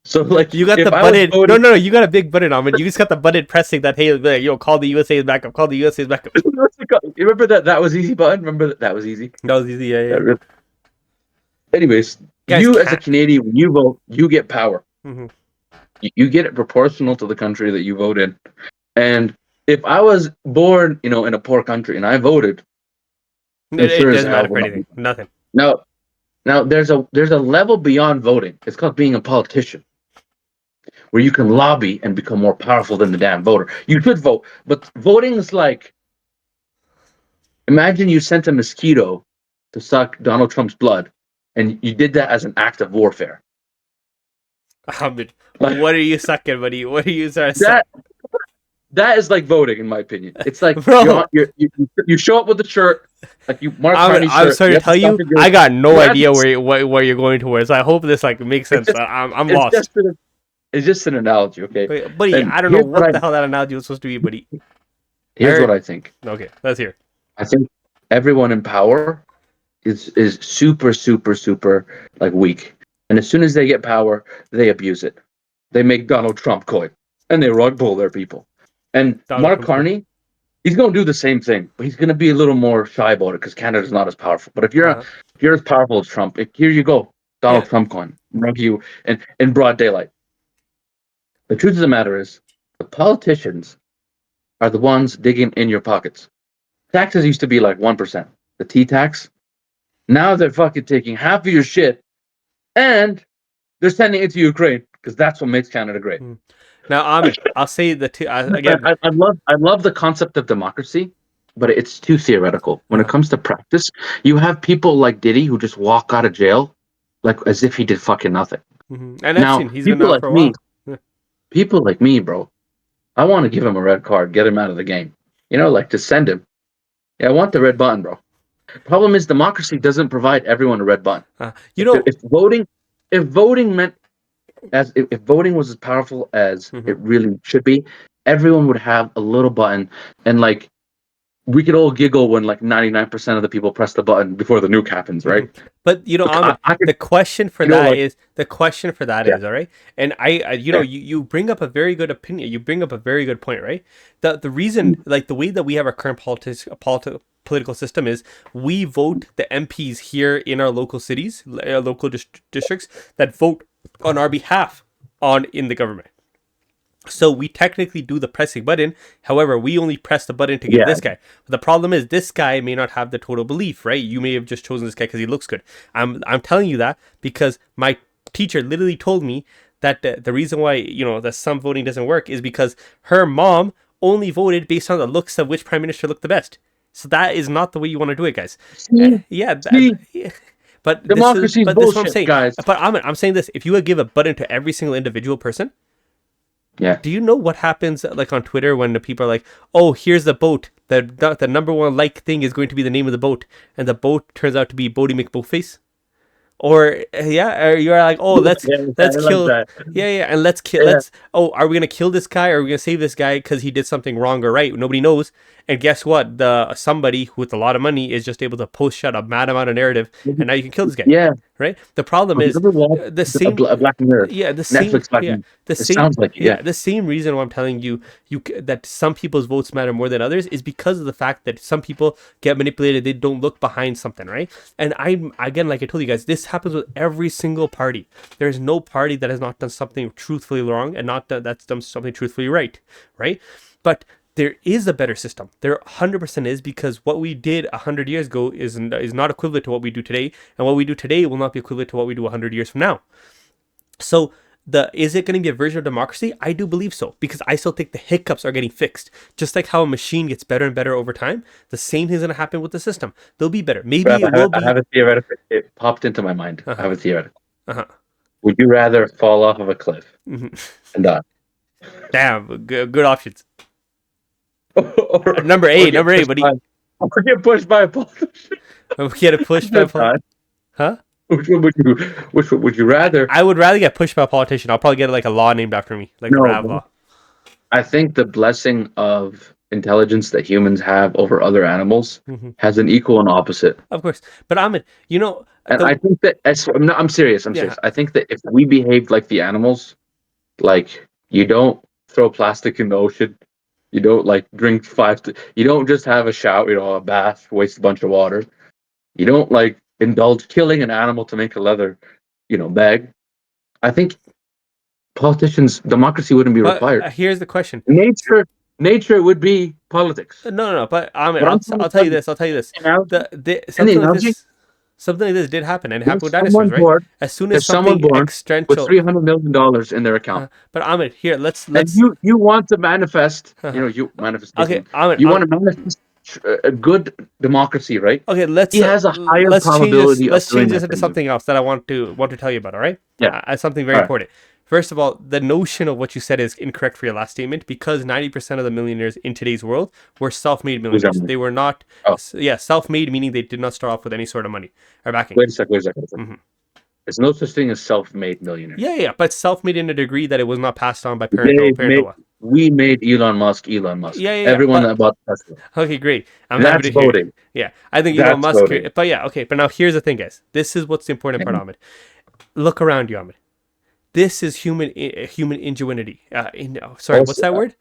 So like you got the button. No, you got a big button on it. You just got the button pressing that. Hey, call the USA's backup. Call the USA's backup. You remember that was easy button? Remember that was easy? That was easy. Yeah. Anyways, guys, as a Canadian, when you vote, you get power. Mm-hmm. You get it proportional to the country that you vote in. And if I was born, in a poor country and I voted, it doesn't matter for anything. Nothing. Now there's a level beyond voting. It's called being a politician, where you can lobby and become more powerful than the damn voter. You should vote, but voting is like, imagine you sent a mosquito to suck Donald Trump's blood. And you did that as an act of warfare. Ahmed, what are you sucking, buddy? What are you sucking? That is like voting, in my opinion. It's like you show up with the shirt, like you Mark Carney shirt. I'm sorry to tell you, I got no idea where you're going towards. I hope this makes sense. I'm lost. It's just an analogy, okay? Buddy, I don't know what the hell that analogy was supposed to be, buddy. Here's what I think. Okay, let's hear. I think everyone in power is super, super, super like weak. And as soon as they get power, they abuse it. They make Donald Trump coin and they rug pull their people. And Mark Carney, he's going to do the same thing, but he's going to be a little more shy about it because Canada's not as powerful. But if you're as powerful as Trump, here you go, Donald Trump coin, rug you in broad daylight. The truth of the matter is, the politicians are the ones digging in your pockets. Taxes used to be like 1%. The T tax. Now they're fucking taking half of your shit and they're sending it to Ukraine because that's what makes Canada great. Now, Ahmed, I'll say again. I love the concept of democracy, but it's too theoretical. When it comes to practice, you have people like Diddy who just walk out of jail like as if he did fucking nothing. Mm-hmm. And he's been out for a while. People like me, bro, I want to give him a red card, get him out of the game. Like to send him. Yeah, I want the red button, bro. Problem is, democracy doesn't provide everyone a red button. If voting was as powerful as it really should be, everyone would have a little button, and like we could all giggle when like 99% of the people press the button before the nuke happens, right? But Ahmed, the question for that is all right. And you bring up a very good opinion. You bring up a very good point, right? The reason, like the way that we have our current political system is we vote the MPs here in our local cities, local districts that vote on our behalf in the government. So we technically do the pressing button. However, we only press the button to give Yeah. this guy. But the problem is this guy may not have the total belief, right? You may have just chosen this guy because he looks good. I'm telling you that because my teacher literally told me that the reason why the sum voting doesn't work is because her mom only voted based on the looks of which prime minister looked the best. So that is not the way you want to do it, guys. See, Yeah, see, yeah. But democracy is this is what I'm bullshit, saying. guys. But I'm saying this: if you would give a button to every single individual person, Yeah. do you know what happens like on Twitter when the people are like, "Oh, here's the boat. The number one like thing is going to be the name of the boat," and the boat turns out to be Bodie McBoatface? Or or you're like, "Oh, Yeah, I let's like kill." that. Yeah, and let's kill. Yeah. Let's. Oh, are we gonna kill this guy? Or are we gonna save this guy because he did something wrong or right? Nobody knows. And guess what? The somebody with a lot of money is just able to post shut a mad amount of narrative, and now you can kill this guy. Yeah. Right? The problem Have you is ever watched the same. a Black Mirror? Yeah, the same. Netflix Black Yeah, Mirror. the It same. sounds like it, Yeah, yeah. the same reason why I'm telling you that some people's votes matter more than others is because of the fact that some people get manipulated. They don't look behind something, right? And I'm again, like I told you guys, this happens with every single party. There's no party that has not done something truthfully wrong and not that's done something truthfully right, right? But there is a better system. There 100% is, because what we did 100 years ago is not equivalent to what we do today, and what we do today will not be equivalent to what we do 100 years from now. So is it going to be a version of democracy? I do believe so, because I still think the hiccups are getting fixed. Just like how a machine gets better and better over time, the same thing's going to happen with the system. They'll be better. Maybe Brad, it will I be. have a theoretical. It popped into my mind. I have a theoretical. Uh-huh. Would you rather fall off of a cliff Mhm. and die? Damn, good options. or, Number or eight, get pushed buddy. or get pushed by a politician? We get a push by a huh? Which one would you rather? I would rather get pushed by a politician. I'll probably get like a law named after me, like the Rav law. I think the blessing of intelligence that humans have over other animals has an equal and opposite. Of course, but Ahmed, And I think that I'm serious. I'm serious. I think that if we behaved like the animals, like you don't throw plastic in the ocean, you don't like drink you don't just have a shower, a bath, waste a bunch of water. You don't like indulge killing an animal to make a leather, bag. I think democracy wouldn't be required. Here's the question: Nature would be politics. No. But Ahmed, I'll tell you this. Something like this did happen, and it happened with dinosaurs, right? As soon as something external with $300 million in their account. But Ahmed, here let's. And you want to manifest. You manifest. Okay, Ahmed, you want to manifest a good democracy, right? Okay, he has a higher probability. Let's change this into something else that I want to tell you about. All right? Yeah. Something very important. First of all, the notion of what you said is incorrect for your last statement, because 90% of the millionaires in today's world were self-made millionaires. They were not, self-made, meaning they did not start off with any sort of money or backing. Wait a second. There's no such thing as self-made millionaires. Yeah, but self-made in a degree that it was not passed on by parent. We made Elon Musk. Yeah. Everyone that bought Tesla. Okay, great. That's voting. Yeah, I think Elon Musk. But yeah, okay. But now here's the thing, guys. This is what's the important part, Ahmed. Look around you, Ahmed. This is human ingenuity. What's that word?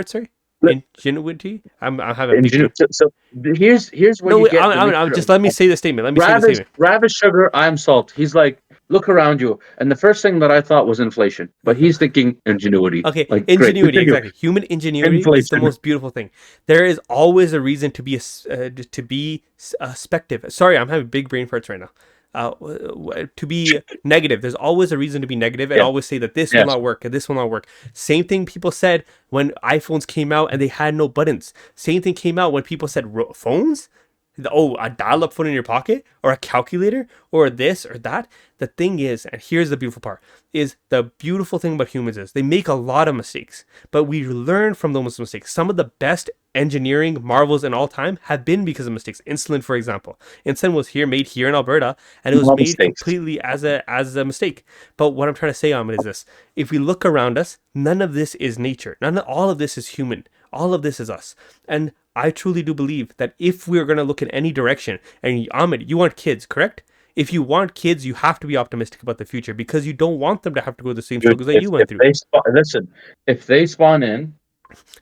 Sorry. Ingenuity. I'm having big. So here's where you get. Just let me say the statement. Ravish sugar, I'm salt. He's like, look around you, and the first thing that I thought was inflation, but he's thinking ingenuity. Okay, ingenuity, exactly. Human ingenuity is the most beautiful thing. There is always a reason to be speculative. Sorry, I'm having big brain farts right now. To be negative, there's always a reason to be negative and always say that this will not work and this will not work. Same thing people said when iPhones came out and they had no buttons. Same thing came out when people said phones, a dial-up phone in your pocket, or a calculator, or this or that. The thing is, and here's the beautiful part, is the beautiful thing about humans is they make a lot of mistakes, but we learn from those mistakes. Some of the best engineering marvels in all time have been because of mistakes. Insulin, for example. Insulin was made here in Alberta, and it was made completely as a mistake. But what I'm trying to say, Ahmed, is this. If we look around us, none of this is nature. All of this is human. All of this is us. And I truly do believe that if we're going to look in any direction, and Ahmed, you want kids, correct? If you want kids, you have to be optimistic about the future, because you don't want them to have to go the same struggles that you went through. If they spawn in,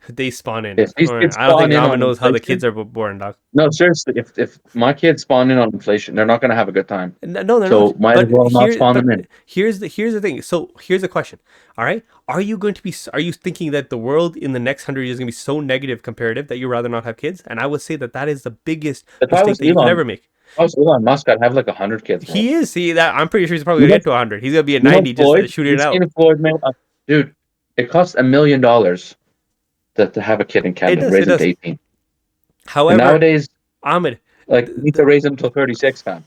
They spawn in. If these kids I don't think spawn in Nama on knows how the kids inflation, are born, dog. no, seriously, if my kids spawn in on inflation, they're not going to have a good time. No, they're So not. might as well not spawn them in. Here's the thing. So here's the question. All right, are you going to be? Are you thinking that the world in the next 100 years is going to be so negative comparative that you rather not have kids? And I would say that that is the biggest If I mistake was that you can ever Elon, make. if I was Elon Musk, I'd have like 100 kids, bro. He is. See that? I'm pretty sure he's probably You gonna know, get to 100. He's gonna be at you know 90 just Floyd. shooting You it out. seen Floyd, man? Dude, it costs $1 million to have a kid in It Canada, does. It raise him to does. 18. And However, nowadays, Ahmed, like you need to raise him till 36, man.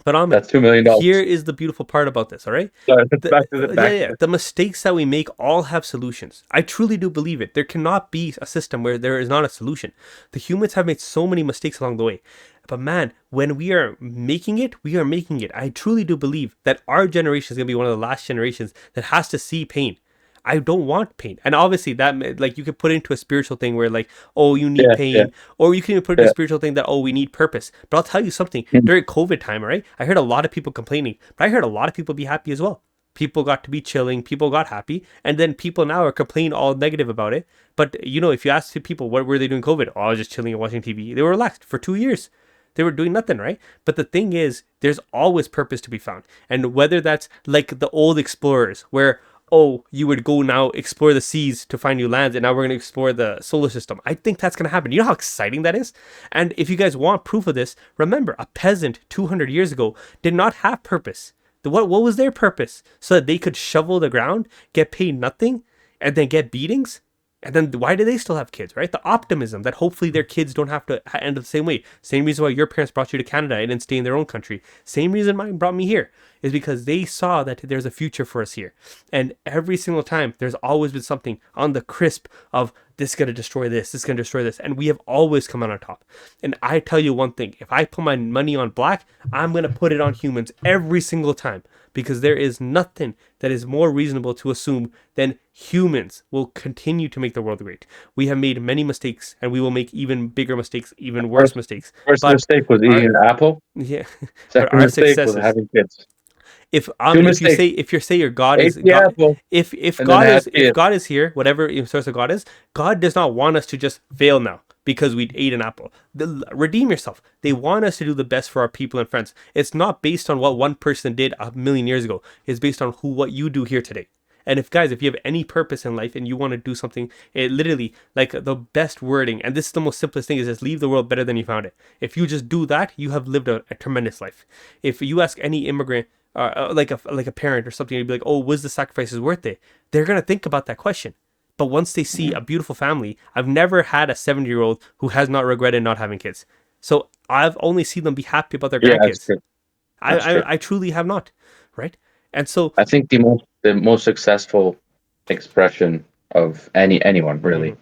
but Ahmed, That's $2 million. here is the beautiful part about this. All right, Sorry, back to the yeah. The mistakes that we make all have solutions. I truly do believe it. There cannot be a system where there is not a solution. The humans have made so many mistakes along the way. But man, when we are making it, we are making it. I truly do believe that our generation is going to be one of the last generations that has to see pain. I don't want pain. And obviously that, like, you could put it into a spiritual thing where like, oh, you need pain, or you can even put it into a spiritual thing that, oh, we need purpose. But I'll tell you something, during COVID time, right? I heard a lot of people complaining, but I heard a lot of people be happy as well. People got to be chilling, people got happy, and then people now are complaining all negative about it. But you know, if you ask people what were they doing COVID, oh, I was just chilling and watching TV. They were relaxed for 2 years. They were doing nothing, right? But the thing is, there's always purpose to be found. And whether that's like the old explorers, where, oh, you would go now explore the seas to find new lands, and now we're going to explore the solar system. I think that's going to happen. You know how exciting that is? And if you guys want proof of this, remember, a peasant 200 years ago did not have purpose. What was their purpose? So that they could shovel the ground, get paid nothing, and then get beatings? And then why do they still have kids, right? The optimism that hopefully their kids don't have to end up the same way. Same reason why your parents brought you to Canada and didn't stay in their own country. Same reason mine brought me here is because they saw that there's a future for us here. And every single time, there's always been something on the crisp of this is going to destroy this is going to destroy this. And we have always come out on top. And I tell you one thing, if I put my money on black, I'm going to put it on humans every single time. Because there is nothing that is more reasonable to assume than humans will continue to make the world great. We have made many mistakes, and we will make even bigger mistakes, even worse mistakes. First mistake was eating an apple. Yeah. Second mistake was having kids. If you say your God is God, if God is here, whatever source of God is, God does not want us to just fail now because we ate an apple. Redeem yourself. They want us to do the best for our people and friends. It's not based on what one person did 1,000,000 years ago. It's based on what you do here today. And if you have any purpose in life and you want to do something, it literally, like, the best wording, and this is the most simplest thing, is just leave the world better than you found it. If you just do that, you have lived a tremendous life. If you ask any immigrant, like a parent or something, you'd be like, oh, was the sacrifices worth it? They're going to think about that question. But once they see a beautiful family, I've never had a 70-year-old who has not regretted not having kids. So I've only seen them be happy about their grandkids. I truly have not, right? And so I think the most successful expression of anyone really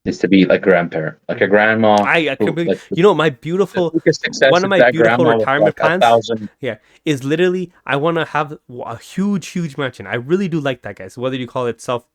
is to be like a grandparent, like a grandma. I completely, my beautiful, one of my beautiful retirement plans, is literally, I want to have a huge mansion. I really do like that, guys. Whether you call it self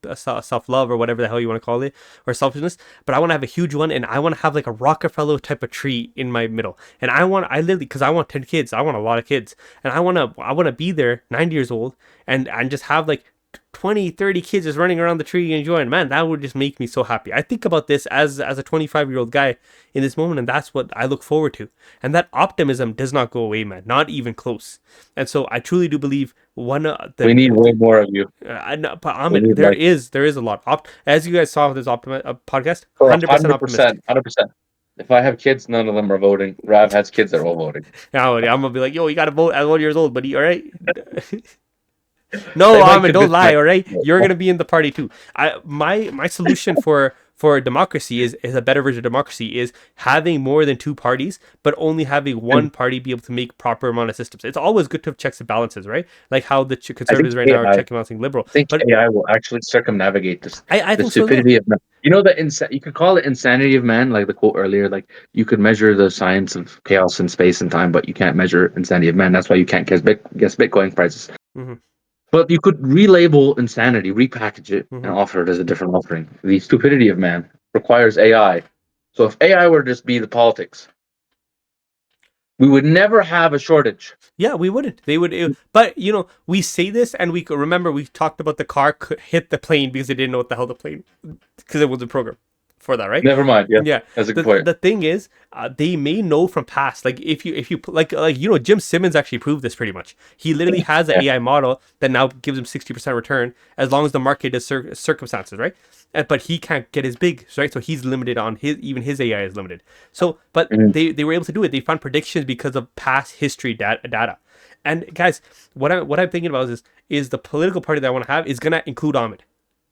love or whatever the hell you want to call it, or selfishness, but I want to have a huge one, and I want to have like a Rockefeller type of tree in my middle. And I literally, because I want 10 kids, I want a lot of kids, and I want to be there 90 years old and just have like 20-30 kids just running around the tree enjoying. Man, that would just make me so happy. I think about this as a 25-year-old guy in this moment, and that's what I look forward to. And that optimism does not go away, man, not even close. And so I truly do believe we need way more of you. But Ahmed, there is a lot. As you guys saw with this podcast, 100%. If I have kids, none of them are voting. Rav has kids that are all voting. I'm gonna be like, yo, you gotta vote at 1 years old, buddy. All right. No, Ahmed, don't lie, all right? You're going to be in the party too. My solution for democracy is a better version of democracy is having more than two parties, but only having one party be able to make proper amount of systems. It's always good to have checks and balances, right? Like how the conservatives right now are checking balancing liberal. I think AI will actually circumnavigate this. I think stupidity of man. You know that you could call it insanity of man, like the quote earlier. Like you could measure the science of chaos in space and time, but you can't measure insanity of man. That's why you can't guess Bitcoin prices. Mm-hmm. But you could relabel insanity, repackage it, and offer it as a different offering. The stupidity of man requires AI. So if AI were to just be the politics, we would never have a shortage. Yeah, we wouldn't. They would, but we say this, and we could remember we talked about the car could hit the plane because they didn't know what the hell the plane, because it was a program for that, right? Never mind. Yeah, Yeah. that's a The good point. the thing is, they may know from past. Like if you Jim Simmons actually proved this pretty much. He literally has an Yeah. AI model that now gives him 60% return as long as the market is circumstances, right? But he can't get as big, right? So he's limited on his AI is limited. So, but Mhm. they were able to do it. They found predictions because of past history data. And guys, what I'm thinking about is the political party that I want to have is gonna include Ahmed,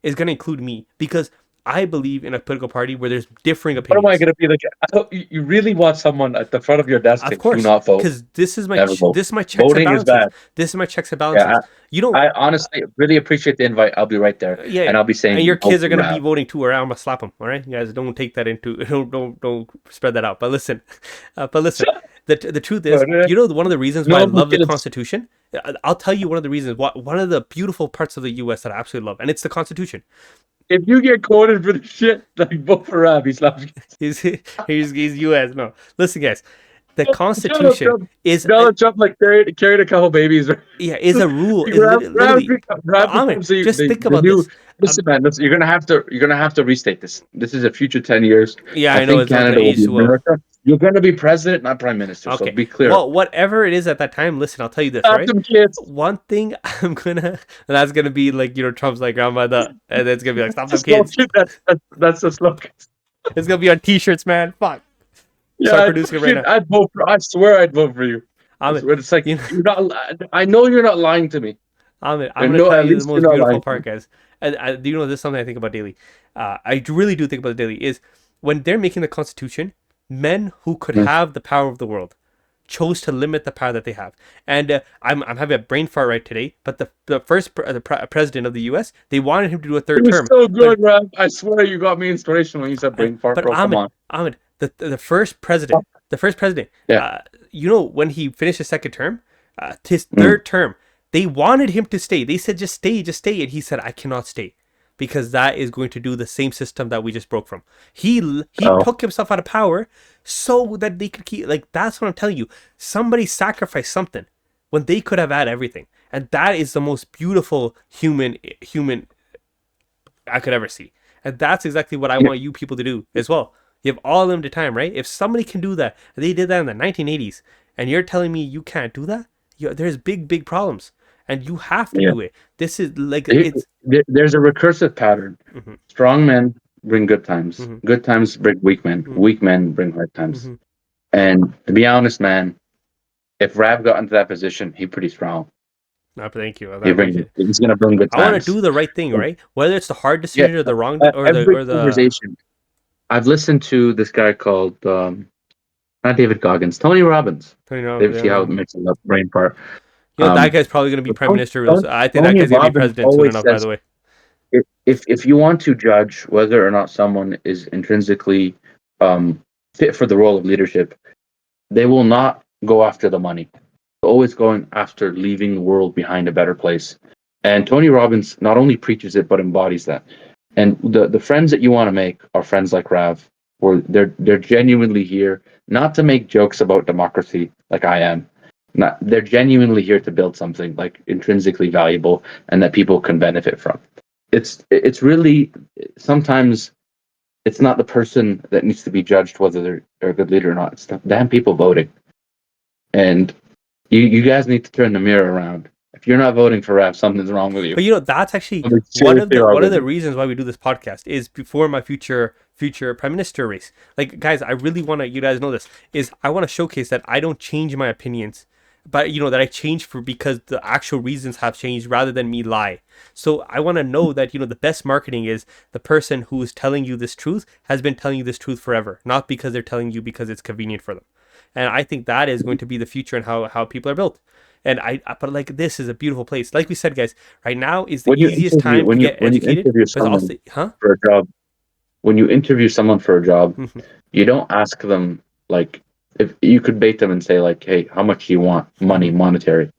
is gonna include me, because I believe in a political party where there's differing What am I opinions. going to be like? You really want someone at the front of your desk Of to do course, not vote? because this is my Never vote. this is my checks and Voting is balances. bad. This is my checks and Yeah, balances. You know, I honestly really appreciate the invite. I'll be right there, yeah, and I'll be and your saying vote kids are for gonna be Rav. voting too, or I'm gonna slap them. All right, you guys, don't take that into don't spread that out. But listen, the truth is, one of the reasons why I No, love the kids. Constitution. I'll tell you one of the reasons. One of the beautiful parts of the U.S. that I absolutely love, and it's the Constitution. If you get quoted for the shit, like vote for Rav. He's laughing. He's U.S. No, listen, guys, the Donald Constitution Trump. is Donald Trump like carried a couple babies. yeah, is a rule. Is Rav, literally. But Ahmed, becomes just think the about new. this. Listen, man. Listen, you're gonna have to restate this. This is a future 10 years. Yeah, I I know think it's not going Canada to will age be too well. America. You're gonna be president, not prime minister. So Okay. be clear. Well, whatever it is at that time, listen, I'll tell you this, Have right? some kids. One thing that's gonna be like, Trump's like grandmother, and it's gonna be like, stop them That's kids. that's the slogan. It's gonna be on T-shirts, man. Fuck. Yeah, Start producing it right now. I'd vote for. I swear, I'd vote for you. Ahmed, It's like you know, you're not. I know you're not lying to me. Ahmed, I'm I gonna know tell at you the least you're most not beautiful lying. part, guys. And do you know this is something I think about daily? Really do think about it daily. Is when they're making the Constitution, men who could Mm. have the power of the world chose to limit the power that they have. And I'm having a brain fart right today. But the first president of the U.S., they wanted him to do a It third was term. so good, Rav. I swear you got me inspiration when you said brain fart, But bro. Come on. Ahmed, the first president, Yeah. when he finished his second term, his Mm. third term, they wanted him to stay. They said, just stay. And he said, I cannot stay, because that is going to do the same system that we just broke from. He Oh. took himself out of power so that they could keep, like, that's what I'm telling you. Somebody sacrificed something when they could have had everything. And that is the most beautiful human I could ever see. And that's exactly what I want you people to do as well. You have all limited time, right? If somebody can do that, they did that in the 1980s, and you're telling me you can't do that, there's big problems, and you have to Yeah. do it. This is like There's a recursive pattern. Mhm. Strong men bring good times. Mhm. Good times bring weak men. Mhm. Weak men bring hard times. Mhm. And to be honest, man, if Rav got into that position, he's pretty strong. No, thank you. I appreciate it. He's gonna bring good I want times. to do the right thing, right? Whether it's the hard decision or the wrong or Every the conversation. I've listened to this guy called not David Goggins, Tony Robbins. If you how it mixes up brain part. that guy's probably going to be prime minister. I think that Tony guy's going to be Robbins president soon always enough. By says, the way, if you want to judge whether or not someone is intrinsically fit for the role of leadership, they will not go after the money. They're always going after leaving the world behind a better place. And Tony Robbins not only preaches it but embodies that. And the friends that you want to make are friends like Rav, where they're genuinely here not to make jokes about democracy like I am. They're genuinely here to build something like intrinsically valuable and that people can benefit from. It's really sometimes it's not the person that needs to be judged whether they're a good leader or not. It's the damn people voting. And you guys need to turn the mirror around. If you're not voting for Rav, something's wrong with you. But that's actually one of the reasons why we do this podcast is before my future prime minister race. Like, guys, I really want to, you guys know this, is I want to showcase that I don't change my opinions, but that I change because the actual reasons have changed rather than me lie. So I want to know that the best marketing is the person who is telling you this truth has been telling you this truth forever, not because they're telling you because it's convenient for them. And I think that is going to be the future and how people are built. And but like, this is a beautiful place. Like we said, guys, right now is the easiest time to get educated. For a job, when you interview someone for a job, you don't ask them, like, if you could bait them and say, like, hey, how much do you want? Monetary.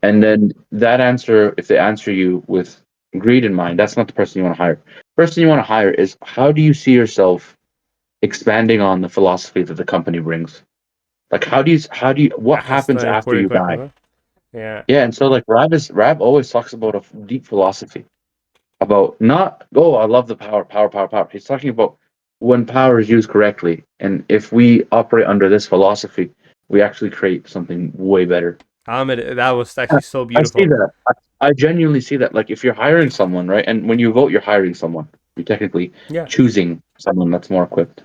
And then that answer, if they answer you with greed in mind, that's not the person you want to hire. The person you want to hire is, how do you see yourself expanding on the philosophy that the company brings? Like, what That's happens the after important you question, die? huh? Yeah. Yeah, and so like Rab always talks about a deep philosophy about not, oh, I love the power, power, power, power. He's talking about when power is used correctly, and if we operate under this philosophy, we actually create something way better. Ahmed, that was actually so I see beautiful. that. I genuinely see that. Like, if you're hiring someone, right, and when you vote, you're hiring someone. You're technically Yeah. choosing someone that's more equipped,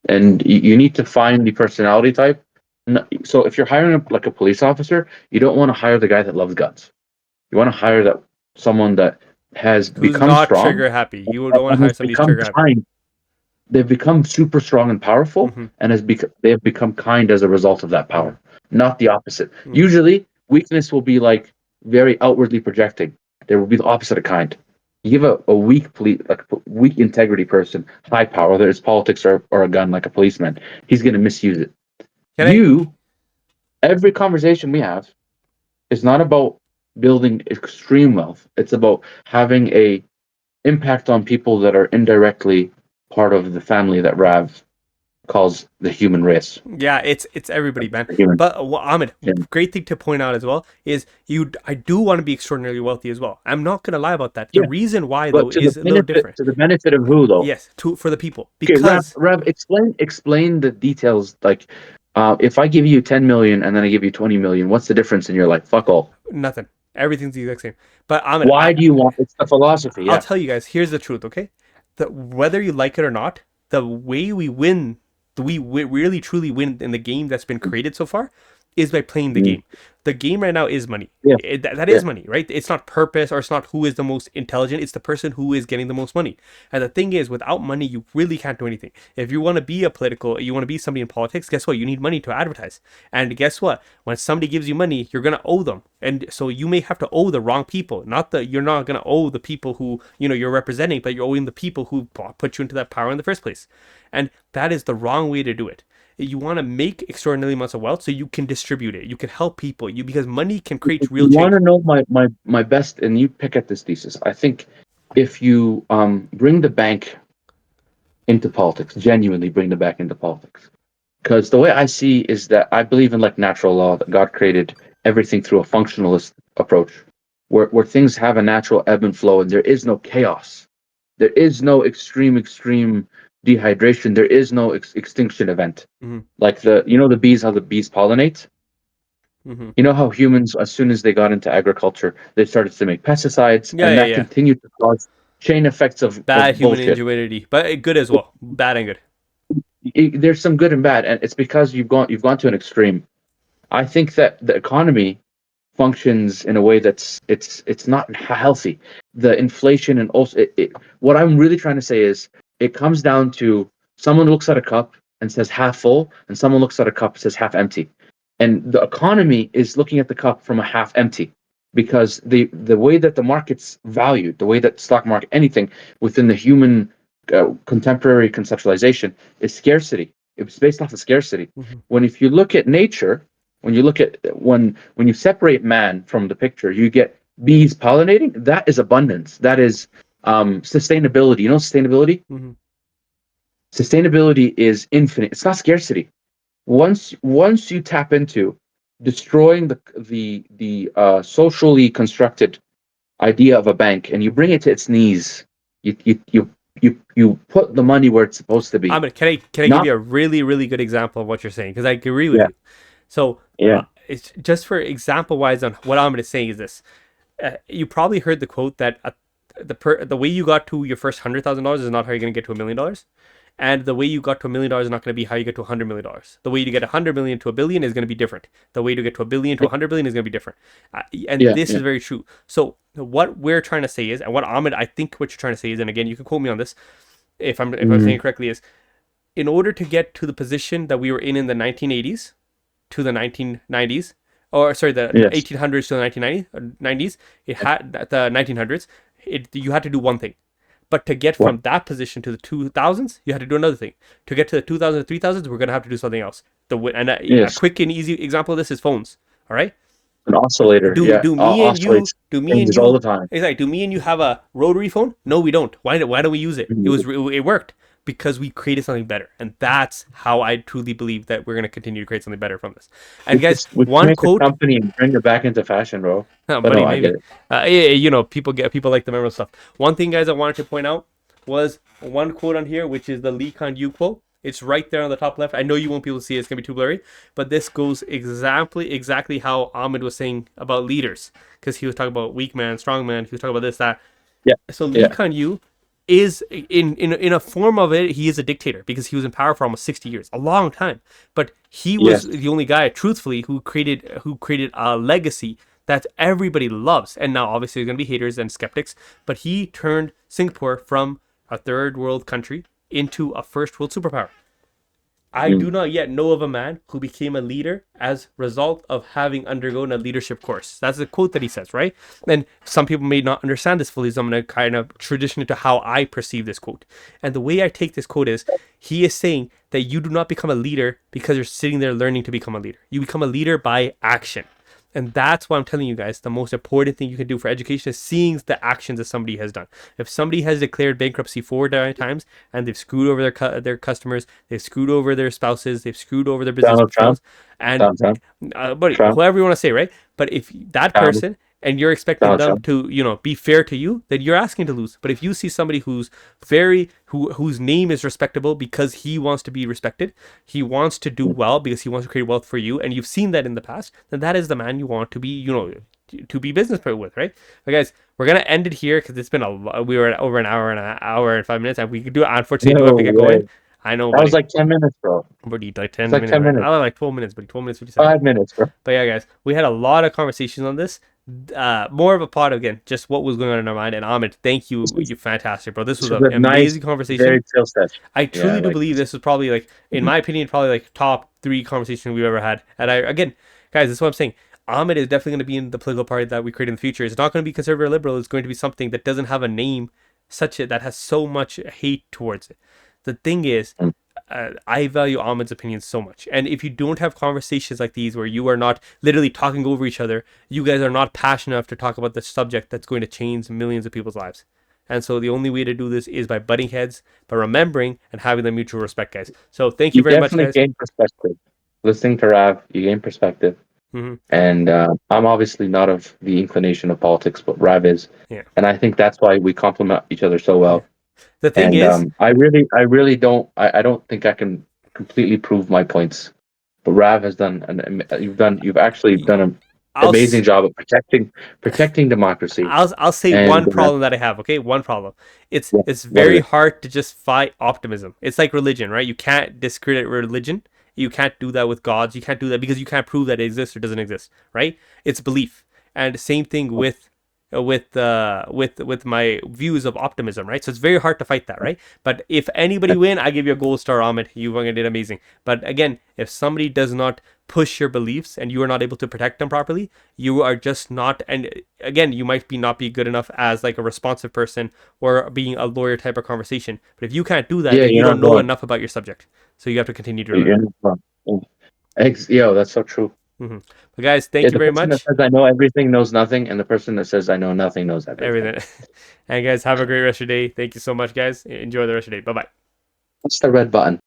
and you need to find the personality type. So if you're hiring like a police officer, you don't want to hire the guy that loves guns. You want to hire that someone that has Who's become not strong trigger happy? You don't want to and hire has somebody who's become trigger happy. kind. They've become super strong and powerful, Mm-hmm. and they have become kind as a result of that Mm-hmm. power. Not the opposite. Mm-hmm. Usually, weakness will be like very outwardly projecting. There will be the opposite of kind. You give a weak weak integrity person high power, whether it's politics or a gun, like a policeman, he's going to misuse it. Can I? Every conversation we have is not about building extreme wealth. It's about having a impact on people that are indirectly part of the family that Rav calls the human race. Yeah, it's everybody, man. Human. But Ahmed, Yeah. great thing to point out as well is you. I do want to be extraordinarily wealthy as well. I'm not gonna lie about that. The Yeah, reason why but though is a little different. to the benefit of who though? Yes, to for the people Okay, because Rav, explain the details. Like, if I give you 10 million and then I give you 20 million, what's the difference in your life? Fuck all. nothing. Everything's the exact same. But Ahmed, Why do you want? It's the philosophy. I'll Yeah. tell you guys. Here's the truth, okay? That whether you like it or not, the way we win, we really truly win in the game that's been created so far, is by playing the Mm. game. The game right now is money. Yeah. That Yeah. is money, right? It's not purpose or it's not who is the most intelligent. It's the person who is getting the most money. And the thing is, without money, you really can't do anything. If you want to be you want to be somebody in politics, guess what? You need money to advertise. And guess what? When somebody gives you money, you're gonna owe them. And so you may have to owe the wrong people. You're not gonna owe the people who you're representing, but you're owing the people who put you into that power in the first place. And that is the wrong way to do it. You want to make extraordinary amounts of wealth so you can distribute it. You can help people. Because money can create If real you want change. to know my best, and you pick at this thesis, I think if you bring the bank into politics, genuinely bring the bank into politics, because the way I see is that I believe in like natural law, that God created everything through a functionalist approach, where things have a natural ebb and flow, and there is no chaos, there is no extreme dehydration, there is no extinction event. Mm-hmm. Like the bees, how the bees pollinate. Mm-hmm. You know how humans, as soon as they got into agriculture, they started to make pesticides, Yeah, and yeah, that yeah. continued to cause chain effects Bad of human bullshit. ingenuity, but good as well. Bad and good. There's some good and bad, and it's because you've gone to an extreme. I think that the economy functions in a way it's not healthy. The inflation and also what I'm really trying to say is it comes down to someone looks at a cup and says half full, and someone looks at a cup and says half empty. And the economy is looking at the cup from a half empty because the way that the market's valued, the way that stock market, anything within the human contemporary conceptualization is scarcity. It's based off of scarcity. Mm-hmm. When if you look at nature, when you separate man from the picture, you get bees pollinating. That is abundance. That is sustainability. You know sustainability? Mm-hmm. Sustainability is infinite. It's not scarcity. Once you tap into destroying the socially constructed idea of a bank and you bring it to its knees, you put the money where it's supposed to be. Ahmed, can I give Not you a really really good example of what you're saying? Because I agree with yeah you. So yeah it's just for example wise on what Ahmed is saying is this. You probably heard the quote that the way you got to your first $100,000 is not how you're going to get to $1 million, and the way you got to $1 million is not going to be how you get to $100 million. The way to get 100 million to a billion is going to be different. The way to get to a billion to 100 billion is going to be different, and yeah this yeah is very true. So what we're trying to say is, and what Ahmed, I think what you're trying to say is, and again, you can quote me on this if I'm saying Mhm. it correctly, is in order to get to the position that we were in the 1980s to the 1990s, or sorry, the Yes. 1800s to the 1990s, it had the 1900s. You had to do one thing, but to get What? from that position to the 2000s, you had to do another thing. To get to the 2000s and 3000s, we're gonna have to do something else. A Yes. quick and easy example of this is phones. All right, An oscillator. do Yeah. do me and you Oscillates. do me and Changes all you the time. exactly do me and you have a rotary phone? No, we don't. Why don't we use it? Mhm. It worked. because we created something better. And that's how I truly believe that we're going to continue to create something better from this. And guys, We should one make a quote, company and bring it back into fashion, bro. But buddy, no, I maybe, get it. people like the memorable stuff. One thing, guys, I wanted to point out was one quote on here, which is the Lee Kuan Yew quote. It's right there on the top left. I know you won't be able to see it. It's going to be too blurry. But this goes exactly how Ahmed was saying about leaders. Because he was talking about weak man, strong man. He was talking about this, that. Yeah. So Lee Yeah. Kuan Yew is, in a form of it, he is a dictator. Because he was in power for almost 60 years. A long time. But he was Yes. the only guy, truthfully, who created a legacy that everybody loves. And now, obviously, there's going to be haters and skeptics. But he turned Singapore from a third world country into a first world superpower. I do not yet know of a man who became a leader as a result of having undergone a leadership course. That's the quote that he says, right? And some people may not understand this fully, so I'm going to kind of transition it to how I perceive this quote. And the way I take this quote is, he is saying that you do not become a leader because you're sitting there learning to become a leader. You become a leader by action. And that's why I'm telling you guys, the most important thing you can do for education is seeing the actions that somebody has done. If somebody has declared bankruptcy 4 times and they've screwed over their customers, they've screwed over their spouses, they've screwed over their business Donald Trump. and buddy, Trump. whoever you want to say, right? But if that Trump. person and you're expecting Donald them Trump. to be fair to you, then you're asking to lose. But if you see somebody whose name is respectable because he wants to be respected, he wants to do well because he wants to create wealth for you, and you've seen that in the past, then that is the man you want to be, to be business with, right? But guys, we're gonna end it here because it's been we were at over an hour and 5 minutes, and we could do, unfortunately, do have to get going. I know, That was buddy. like 10 minutes, bro. Buddy, like 10 It's like minutes. 10 minutes. I was like 12 minutes, buddy. 12 minutes, 57. 5 minutes, bro. But yeah, guys, we had a lot of conversations on this. More of a pod, again, just what was going on in our mind. And Ahmed, thank you. You fantastic, bro. This was an amazing conversation. Very chill session. I truly do believe this was probably, like, in my opinion, probably like top 3 conversations we've ever had. And again, guys, this is what I'm saying. Ahmed is definitely going to be in the political party that we create in the future. It's not going to be conservative or liberal. It's going to be something that doesn't have a name that has so much hate towards it. The thing is, I value Ahmed's opinion so much. And if you don't have conversations like these where you are not literally talking over each other, you guys are not passionate enough to talk about the subject that's going to change millions of people's lives. And so the only way to do this is by butting heads, by remembering and having the mutual respect, guys. So thank you very much, guys. You definitely gain perspective. Listening to Rav, you gain perspective. Mm-hmm. And I'm obviously not of the inclination of politics, but Rav is. Yeah. And I think that's why we complement each other so well. The thing is, I really don't. I don't think I can completely prove my points. But Rav has you've actually done an amazing job of protecting democracy. I'll say one problem that I have. Okay, one problem. It's very hard to just fight optimism. It's like religion, right? You can't discredit religion. You can't do that with gods. You can't do that because you can't prove that it exists or doesn't exist, right? It's belief. And same thing with my views of optimism, right? So it's very hard to fight that, right? But if anybody win, I give you a gold star, Ahmed. You fucking did amazing. But again, if somebody does not push your beliefs and you are not able to protect them properly, you are just not. And again, you might not be good enough as like a responsive person or being a lawyer type of conversation. But if you can't do that, then you don't know enough about your subject. So you have to continue to learn. Yo, that's so true. Mm-hmm. But guys, thank you very much. The person that says I know everything knows nothing, and the person that says I know nothing knows everything. And guys, have a great rest of your day. Thank you so much, guys. Enjoy the rest of your day. Bye-bye. What's the red button?